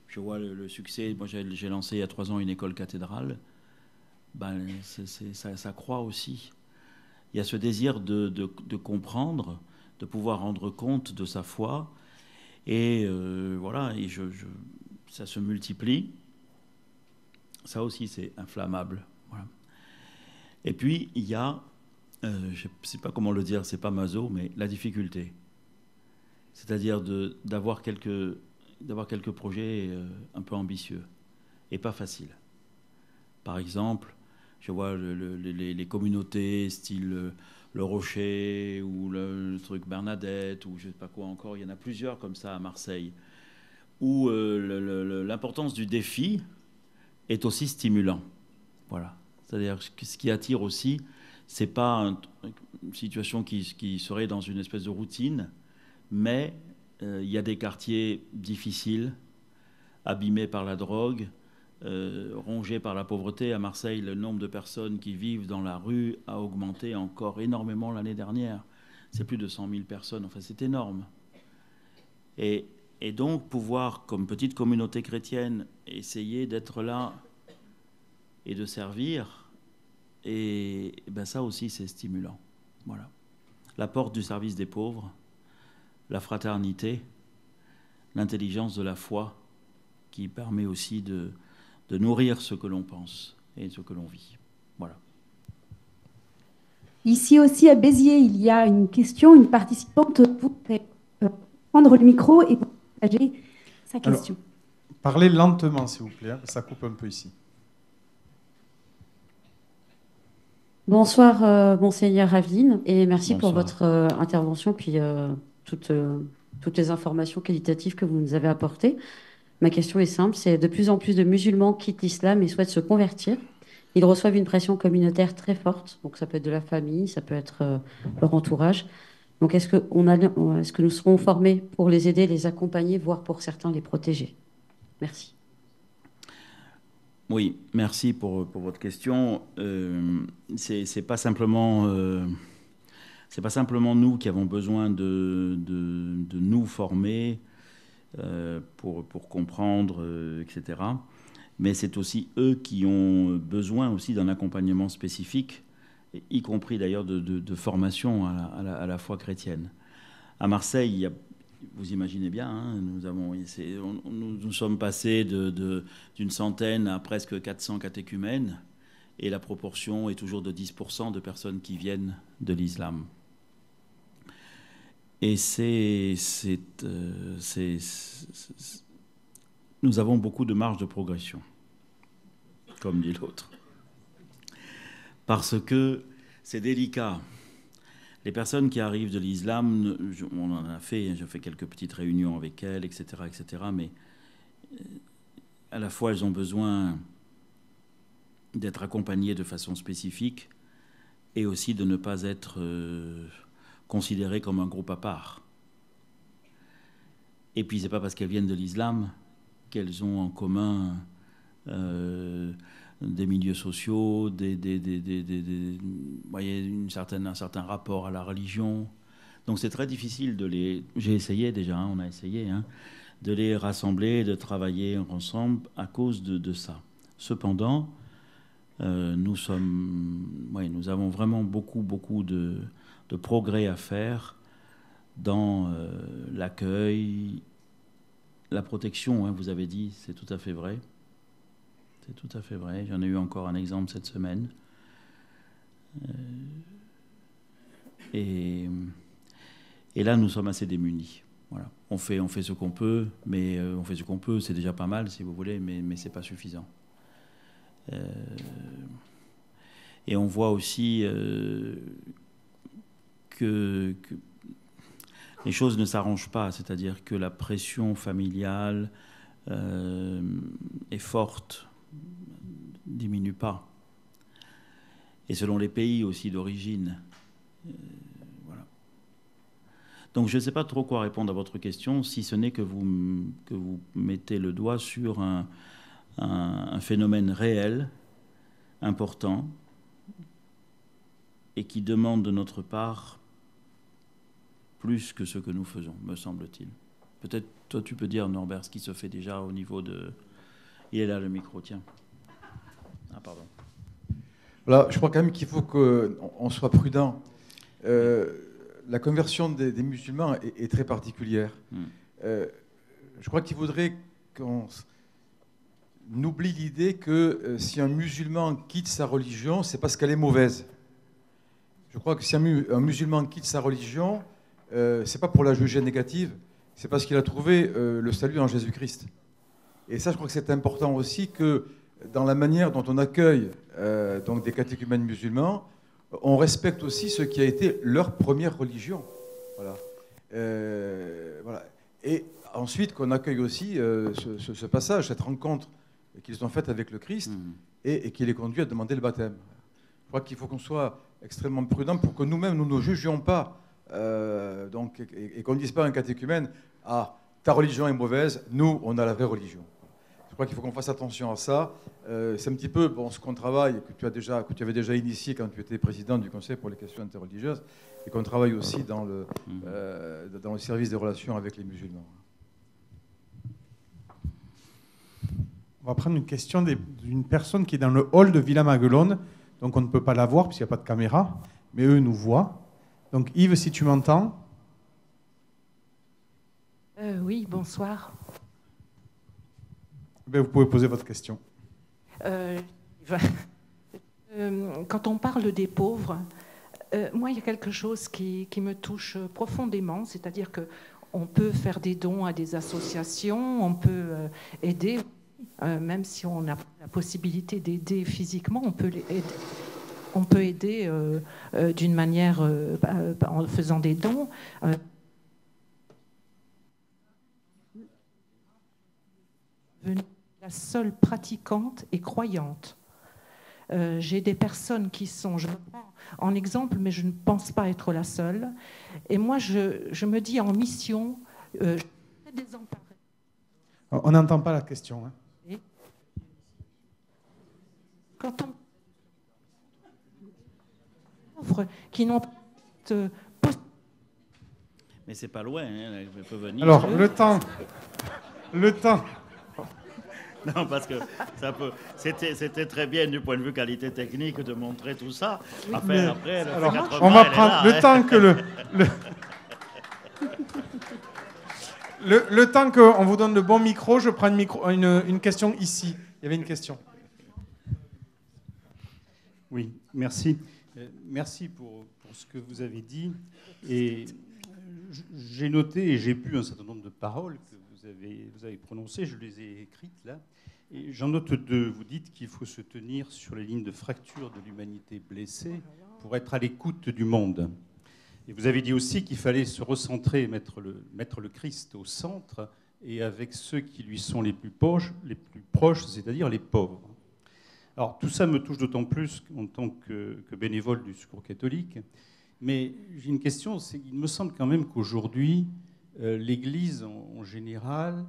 je vois le succès. Moi, j'ai lancé il y a 3 ans une école cathédrale. Ça croît aussi. Il y a ce désir de comprendre, de pouvoir rendre compte de sa foi. Et voilà, et ça se multiplie. Ça aussi, c'est inflammable. Voilà. Et puis, il y a, je ne sais pas comment le dire, c'est pas maso, mais la difficulté. C'est-à-dire d'avoir quelques projets un peu ambitieux et pas faciles. Par exemple, je vois les communautés style Le Rocher ou le truc Bernadette ou je ne sais pas quoi encore. Il y en a plusieurs comme ça à Marseille où l'importance du défi est aussi stimulant. Voilà. C'est-à-dire que ce qui attire aussi, c'est pas une situation qui serait dans une espèce de routine, mais il y a des quartiers difficiles, abîmés par la drogue, rongés par la pauvreté. À Marseille, le nombre de personnes qui vivent dans la rue a augmenté encore énormément l'année dernière. C'est plus de 100 000 personnes. Enfin, c'est énorme. Et donc, pouvoir, comme petite communauté chrétienne, essayer d'être là et de servir, et ben ça aussi, c'est stimulant. Voilà. La porte du service des pauvres, la fraternité, l'intelligence de la foi, qui permet aussi de nourrir ce que l'on pense et ce que l'on vit. Voilà. Ici aussi à Béziers, il y a une question. Une participante pourrait prendre le micro et partager sa question. Alors, parlez lentement, s'il vous plaît. Ça coupe un peu ici. Bonsoir, Monseigneur Aveline, et merci Bonsoir. pour votre intervention, puis toutes les informations qualitatives que vous nous avez apportées. Ma question est simple, c'est de plus en plus de musulmans quittent l'islam et souhaitent se convertir. Ils reçoivent une pression communautaire très forte, donc ça peut être de la famille, ça peut être leur entourage. Donc est-ce que nous serons formés pour les aider, les accompagner, voire pour certains les protéger? Merci. Oui, merci pour votre question. C'est pas simplement nous qui avons besoin de nous former pour comprendre, etc. Mais c'est aussi eux qui ont besoin aussi d'un accompagnement spécifique, y compris d'ailleurs de formation à la foi chrétienne. À Marseille, vous imaginez bien, hein, nous sommes passés d'une centaine à presque 400 catéchumènes, et la proportion est toujours de 10% de personnes qui viennent de l'islam. Et nous avons beaucoup de marge de progression, comme dit l'autre. Parce que c'est délicat. Les personnes qui arrivent de l'islam, on en a fait, j'ai fait quelques petites réunions avec elles, etc., mais à la fois elles ont besoin d'être accompagnées de façon spécifique et aussi de ne pas être considérées comme un groupe à part. Et puis c'est pas parce qu'elles viennent de l'islam qu'elles ont en commun des milieux sociaux, voyez, un certain rapport à la religion. Donc c'est très difficile j'ai essayé déjà, hein, on a essayé, hein, de les rassembler, de travailler ensemble à cause de ça. Cependant, nous avons vraiment beaucoup de progrès à faire dans l'accueil, la protection, hein, vous avez dit, c'est tout à fait vrai. C'est tout à fait vrai. J'en ai eu encore un exemple cette semaine. Et là, nous sommes assez démunis. Voilà. On fait ce qu'on peut, mais on fait ce qu'on peut, c'est déjà pas mal, si vous voulez, mais c'est pas suffisant. Et on voit aussi que les choses ne s'arrangent pas, c'est-à-dire que la pression familiale est forte, diminue pas. Et selon les pays aussi d'origine. Voilà. Donc je ne sais pas trop quoi répondre à votre question, si ce n'est que vous mettez le doigt sur un phénomène réel, important, et qui demande de notre part plus que ce que nous faisons, me semble-t-il. Peut-être, toi, tu peux dire, Norbert, ce qui se fait déjà au niveau de... Il est là, le micro, tiens. Ah, pardon. Voilà, je crois quand même qu'il faut qu'on soit prudent. La conversion des musulmans est très particulière. Je crois qu'il faudrait qu'on oublie l'idée que si un musulman quitte sa religion, c'est parce qu'elle est mauvaise. Je crois que si un musulman quitte sa religion, c'est pas pour la juger négative, c'est parce qu'il a trouvé le salut en Jésus-Christ. Et ça, je crois que c'est important aussi que dans la manière dont on accueille donc des catéchumènes musulmans, on respecte aussi ce qui a été leur première religion. Voilà. Voilà. Et ensuite, qu'on accueille aussi ce passage, cette rencontre qu'ils ont faite avec le Christ, et qui les conduit à demander le baptême. Je crois qu'il faut qu'on soit extrêmement prudent pour que nous-mêmes, nous ne jugions pas, et qu'on ne dise pas à un catéchumène « Ah, ta religion est mauvaise, nous, on a la vraie religion ». Je crois qu'il faut qu'on fasse attention à ça. C'est un petit peu ce qu'on travaille, que tu avais déjà initié quand tu étais président du Conseil pour les questions interreligieuses, et qu'on travaille aussi dans le service des relations avec les musulmans. On va prendre une question d'une personne qui est dans le hall de Villa Maguelone, donc on ne peut pas la voir puisqu'il n'y a pas de caméra, mais eux nous voient. Donc Yves, si tu m'entends. Oui, bonsoir. Vous pouvez poser votre question. Quand on parle des pauvres, moi, il y a quelque chose qui me touche profondément, c'est-à-dire qu'on peut faire des dons à des associations, on peut aider, même si on a la possibilité d'aider physiquement, on peut aider d'une manière en faisant des dons. La seule pratiquante et croyante. J'ai des personnes qui sont, je me prends en exemple, mais je ne pense pas être la seule. Et moi, je me dis en mission, je suis désemparée. On n'entend pas la question. Hein. Quand on pauvres qui n'ont pas de... Mais c'est pas loin, hein, elle peut venir. Alors, le temps. Non, parce que c'était très bien du point de vue qualité technique de montrer tout ça. Enfin, après, alors, on va prendre le temps que le temps qu'on vous donne le bon micro, je prends une question ici. Il y avait une question. Oui, merci. Merci pour ce que vous avez dit. Et j'ai noté et j'ai bu un certain nombre de paroles que vous avez prononcées. Je les ai écrites là. Et j'en note deux. Vous dites qu'il faut se tenir sur les lignes de fracture de l'humanité blessée pour être à l'écoute du monde. Et vous avez dit aussi qu'il fallait se recentrer, mettre le Christ au centre et avec ceux qui lui sont les plus proches, c'est-à-dire les pauvres. Alors tout ça me touche d'autant plus en tant que bénévole du Secours catholique. Mais j'ai une question, c'est qu'il me semble quand même qu'aujourd'hui, l'Église en général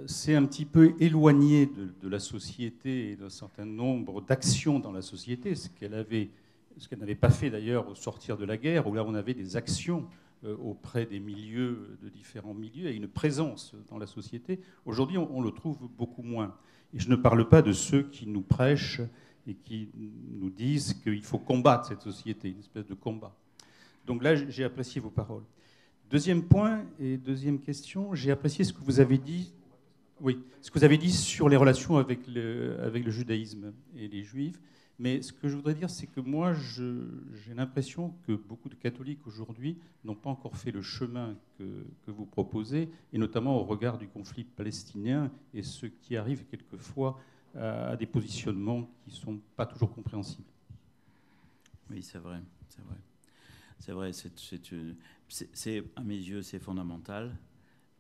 s'est un petit peu éloignée de la société et d'un certain nombre d'actions dans la société, ce qu'elle n'avait pas fait d'ailleurs au sortir de la guerre, où là on avait des actions auprès des milieux, de différents milieux, et une présence dans la société. Aujourd'hui, on le trouve beaucoup moins. Et je ne parle pas de ceux qui nous prêchent et qui nous disent qu'il faut combattre cette société, une espèce de combat. Donc là, j'ai apprécié vos paroles. Deuxième point et deuxième question, j'ai apprécié ce que vous avez dit. Oui, ce que vous avez dit sur les relations avec le judaïsme et les juifs. Mais ce que je voudrais dire, c'est que moi, j'ai l'impression que beaucoup de catholiques aujourd'hui n'ont pas encore fait le chemin que vous proposez, et notamment au regard du conflit palestinien et ce qui arrive quelquefois à des positionnements qui ne sont pas toujours compréhensibles. Oui, c'est vrai, c'est vrai. C'est vrai, à mes yeux, c'est fondamental,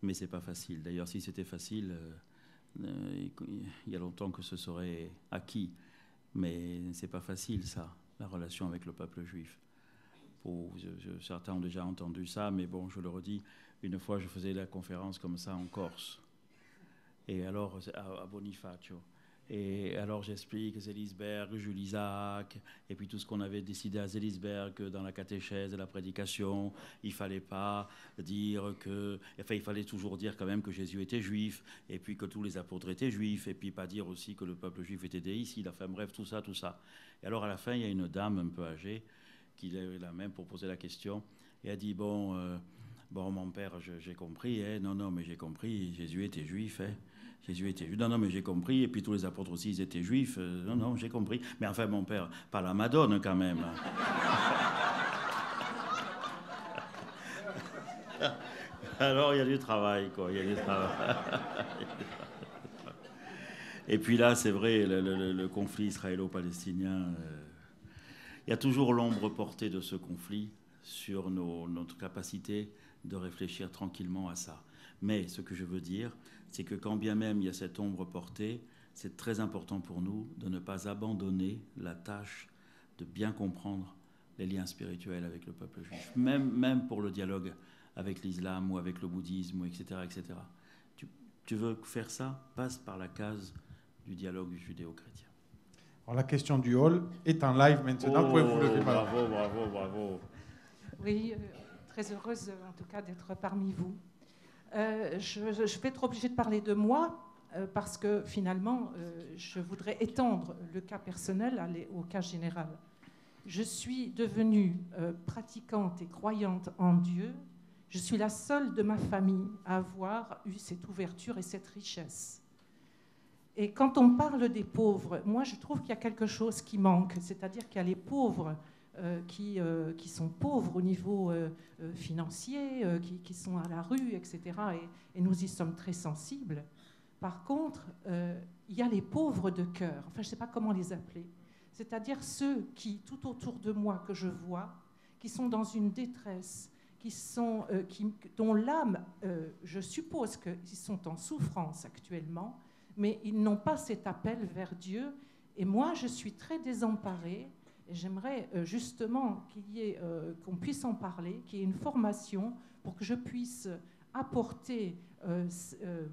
mais c'est pas facile. D'ailleurs, si c'était facile, il y a longtemps que ce serait acquis. Mais c'est pas facile, ça, la relation avec le peuple juif. Certains ont déjà entendu ça, mais bon, je le redis, une fois, je faisais la conférence comme ça en Corse, et alors à Bonifacio. Et alors j'explique Zélisberg, Jules Isaac, et puis tout ce qu'on avait décidé à Zélisberg dans la catéchèse et la prédication. Il fallait pas dire que... Enfin, il fallait toujours dire quand même que Jésus était juif, et puis que tous les apôtres étaient juifs, et puis pas dire aussi que le peuple juif était déicide. Enfin bref, tout ça, tout ça. Et alors à la fin, il y a une dame un peu âgée qui lève la main pour poser la question, et elle dit, bon, mon père, j'ai compris, hein, non, mais j'ai compris, Jésus était juif, hein. Jésus était juif. Non, mais j'ai compris. Et puis tous les apôtres aussi, ils étaient juifs. Non, j'ai compris. Mais enfin, mon père, pas la Madone quand même. Alors, il y a du travail, quoi. Il y a du travail. Et puis là, c'est vrai, le conflit israélo-palestinien, il y a toujours l'ombre portée de ce conflit sur notre capacité de réfléchir tranquillement à ça. Mais ce que je veux dire, c'est que quand bien même il y a cette ombre portée, c'est très important pour nous de ne pas abandonner la tâche de bien comprendre les liens spirituels avec le peuple juif, même pour le dialogue avec l'islam ou avec le bouddhisme, etc. etc. Tu veux faire ça, passe par la case du dialogue judéo-chrétien. Alors la question du hall est en live maintenant. Pouvez vous lever, madame. Bravo. Oui, très heureuse en tout cas d'être parmi vous. Je vais être obligée de parler de moi parce que finalement, je voudrais étendre le cas personnel au cas général. Je suis devenue pratiquante et croyante en Dieu. Je suis la seule de ma famille à avoir eu cette ouverture et cette richesse. Et quand on parle des pauvres, moi je trouve qu'il y a quelque chose qui manque, c'est-à-dire qu'il y a les pauvres qui sont pauvres au niveau financier, qui sont à la rue, etc. Et nous y sommes très sensibles. Par contre, il y a les pauvres de cœur, enfin je ne sais pas comment les appeler, c'est-à-dire ceux qui, tout autour de moi que je vois, qui sont dans une détresse, dont l'âme, je suppose qu'ils sont en souffrance actuellement, mais ils n'ont pas cet appel vers Dieu. Et moi, je suis très désemparée, et j'aimerais justement qu'on puisse en parler, qu'il y ait une formation pour que je puisse apporter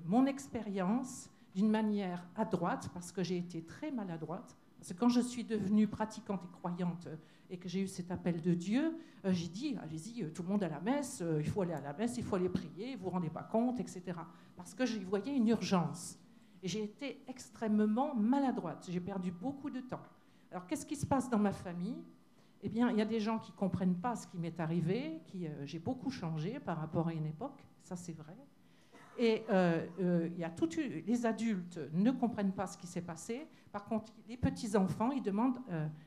mon expérience d'une manière adroite, parce que j'ai été très maladroite. Parce que quand je suis devenue pratiquante et croyante et que j'ai eu cet appel de Dieu, j'ai dit, allez-y, tout le monde à la messe, il faut aller à la messe, il faut aller prier, vous ne vous rendez pas compte, etc. Parce que j'y voyais une urgence. Et j'ai été extrêmement maladroite. J'ai perdu beaucoup de temps. Alors, qu'est-ce qui se passe dans ma famille ? Eh bien, il y a des gens qui ne comprennent pas ce qui m'est arrivé, j'ai beaucoup changé par rapport à une époque, ça c'est vrai. Et il y a les adultes ne comprennent pas ce qui s'est passé. Par contre, les petits-enfants, ils demandent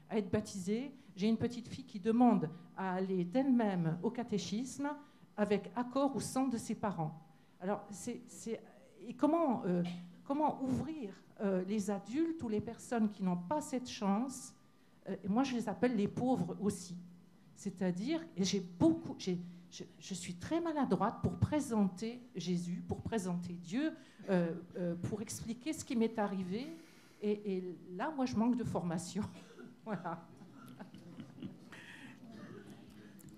à être baptisés. J'ai une petite fille qui demande à aller d'elle-même au catéchisme avec accord ou sans de ses parents. Alors, et comment ouvrir les adultes ou les personnes qui n'ont pas cette chance, et moi je les appelle les pauvres aussi. C'est-à-dire, et je suis très maladroite pour présenter Jésus, pour présenter Dieu, pour expliquer ce qui m'est arrivé. Et là, moi, je manque de formation. Voilà.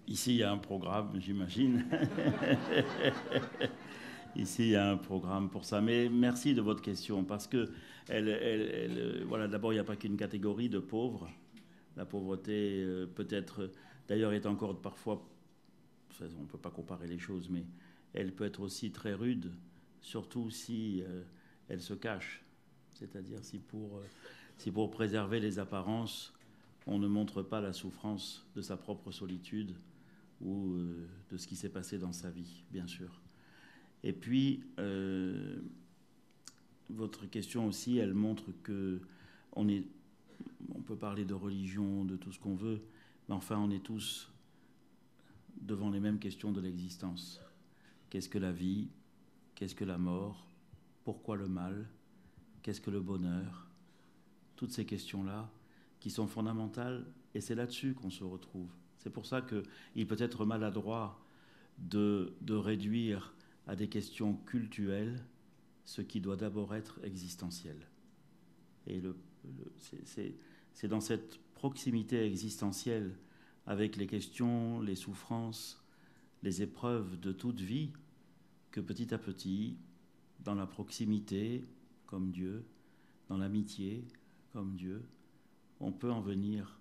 Ici, il y a un programme, j'imagine. Ici, il y a un programme pour ça. Mais merci de votre question, parce que voilà, d'abord, il n'y a pas qu'une catégorie de pauvres. La pauvreté, peut-être, d'ailleurs, est encore parfois... On ne peut pas comparer les choses, mais elle peut être aussi très rude, surtout si elle se cache. C'est-à-dire si pour préserver les apparences, on ne montre pas la souffrance de sa propre solitude ou de ce qui s'est passé dans sa vie, bien sûr. Et puis, votre question aussi, elle montre que on peut parler de religion, de tout ce qu'on veut, mais enfin, on est tous devant les mêmes questions de l'existence. Qu'est-ce que la vie ? Qu'est-ce que la mort ? Pourquoi le mal ? Qu'est-ce que le bonheur ? Toutes ces questions-là qui sont fondamentales, et c'est là-dessus qu'on se retrouve. C'est pour ça qu'il peut être maladroit de réduire à des questions cultuelles ce qui doit d'abord être existentiel. Et c'est dans cette proximité existentielle avec les questions, les souffrances, les épreuves de toute vie, que petit à petit, dans la proximité, comme Dieu, dans l'amitié, comme Dieu, on peut en venir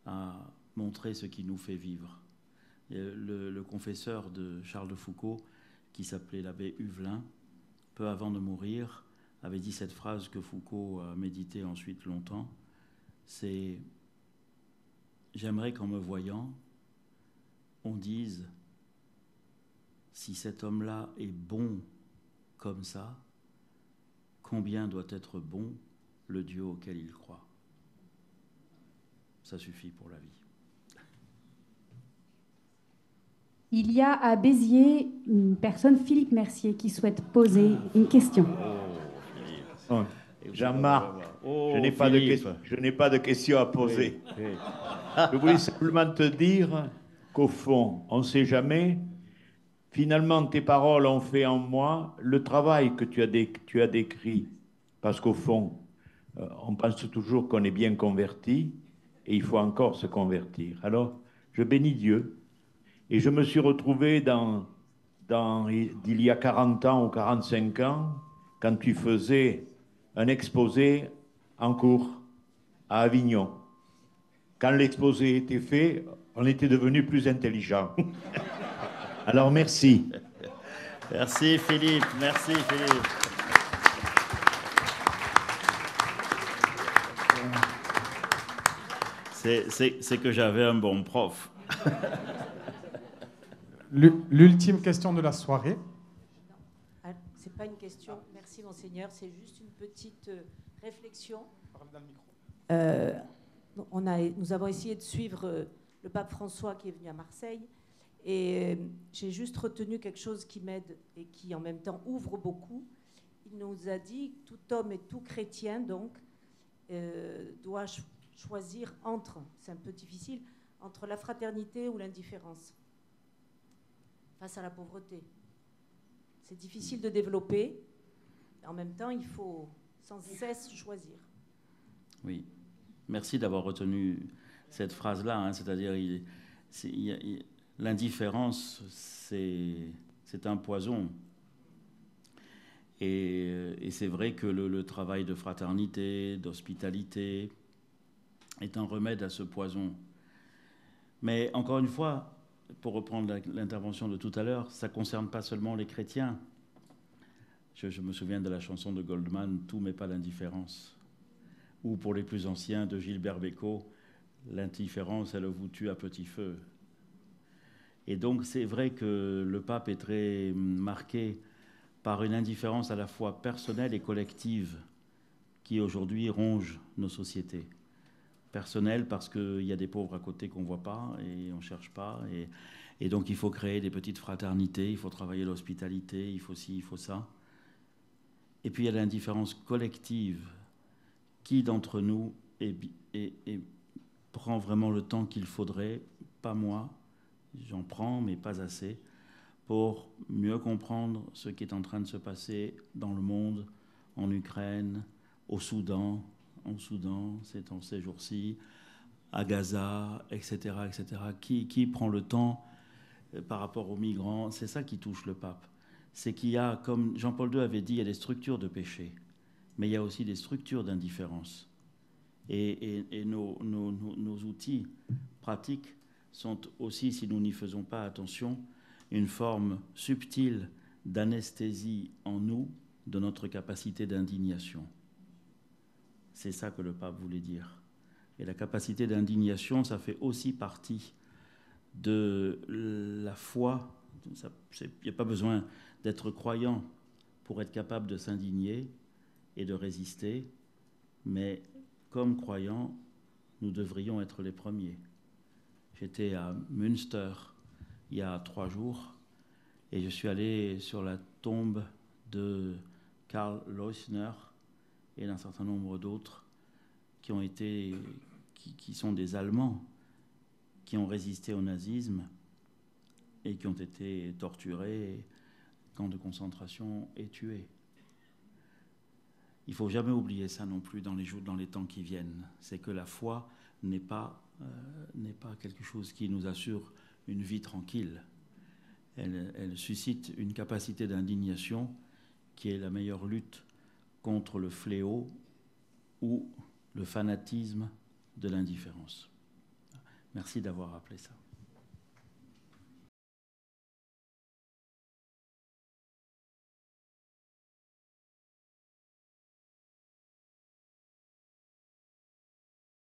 à montrer ce qui nous fait vivre. Et le confesseur de Charles de Foucault, qui s'appelait l'abbé Huvelin, peu avant de mourir, avait dit cette phrase que Foucault a méditée ensuite longtemps, c'est « J'aimerais qu'en me voyant, on dise « Si cet homme-là est bon comme ça, combien doit être bon le Dieu auquel il croit ?» Ça suffit pour la vie. Il y a à Béziers une personne, Philippe Mercier, qui souhaite poser une question. Oh, Jean-Marc, je n'ai pas de question à poser. Oui. Je voulais simplement te dire qu'au fond, on ne sait jamais. finalement, tes paroles ont fait en moi le travail que tu as décrit. Parce qu'au fond, on pense toujours qu'on est bien converti et il faut encore se convertir. Alors, je bénis Dieu et je me suis retrouvé d'il y a 40 ans ou 45 ans, quand tu faisais un exposé en cours à Avignon. Quand l'exposé était fait, on était devenus plus intelligents. Alors, merci. Merci Philippe, merci Philippe. C'est que j'avais un bon prof. L'ultime question de la soirée. Ce n'est pas une question, merci Monseigneur, c'est juste une petite réflexion. Nous avons essayé de suivre le pape François qui est venu à Marseille et j'ai juste retenu quelque chose qui m'aide et qui en même temps ouvre beaucoup. Il nous a dit que tout homme et tout chrétien donc doit choisir entre, c'est un peu difficile, entre la fraternité ou l'indifférence face à la pauvreté. C'est difficile de développer, en même temps il faut sans cesse choisir. Oui, merci d'avoir retenu cette phrase-là, hein, c'est-à-dire l'indifférence, c'est un poison. Et c'est vrai que le travail de fraternité, d'hospitalité, est un remède à ce poison. Mais encore une fois, pour reprendre l'intervention de tout à l'heure, ça ne concerne pas seulement les chrétiens. Je me souviens de la chanson de Goldman, « Tout mais pas l'indifférence ». Ou pour les plus anciens, de Gilbert Bécaud, « L'indifférence, elle vous tue à petit feu ». Et donc c'est vrai que le pape est très marqué par une indifférence à la fois personnelle et collective qui aujourd'hui ronge nos sociétés. Personnelle parce qu'il y a des pauvres à côté qu'on ne voit pas et on ne cherche pas. Et donc il faut créer des petites fraternités, il faut travailler l'hospitalité, il faut ci, il faut ça. Et puis il y a l'indifférence collective. Qui d'entre nous prend vraiment le temps qu'il faudrait? Pas moi, j'en prends, mais pas assez, pour mieux comprendre ce qui est en train de se passer dans le monde, en Ukraine, au Soudan, ces jours-ci, à Gaza, etc., etc. Qui prend le temps par rapport aux migrants? C'est ça qui touche le pape. C'est qu'il y a, comme Jean-Paul II avait dit, il y a des structures de péché, mais il y a aussi des structures d'indifférence. Et nos outils pratiques sont aussi, si nous n'y faisons pas attention, une forme subtile d'anesthésie en nous de notre capacité d'indignation. C'est ça que le pape voulait dire. Et la capacité d'indignation, ça fait aussi partie de la foi. Il n'y a pas besoin d'être croyant pour être capable de s'indigner et de résister, mais comme croyants, nous devrions être les premiers. J'étais à Münster il y a 3 jours et je suis allé sur la tombe de Karl Leusner et d'un certain nombre d'autres qui sont des Allemands, qui ont résisté au nazisme et qui ont été torturés, camps de concentration et tués. Il ne faut jamais oublier ça non plus dans les temps qui viennent. C'est que la foi n'est pas quelque chose qui nous assure une vie tranquille. Elle suscite une capacité d'indignation qui est la meilleure lutte contre le fléau ou le fanatisme de l'indifférence. Merci d'avoir rappelé ça.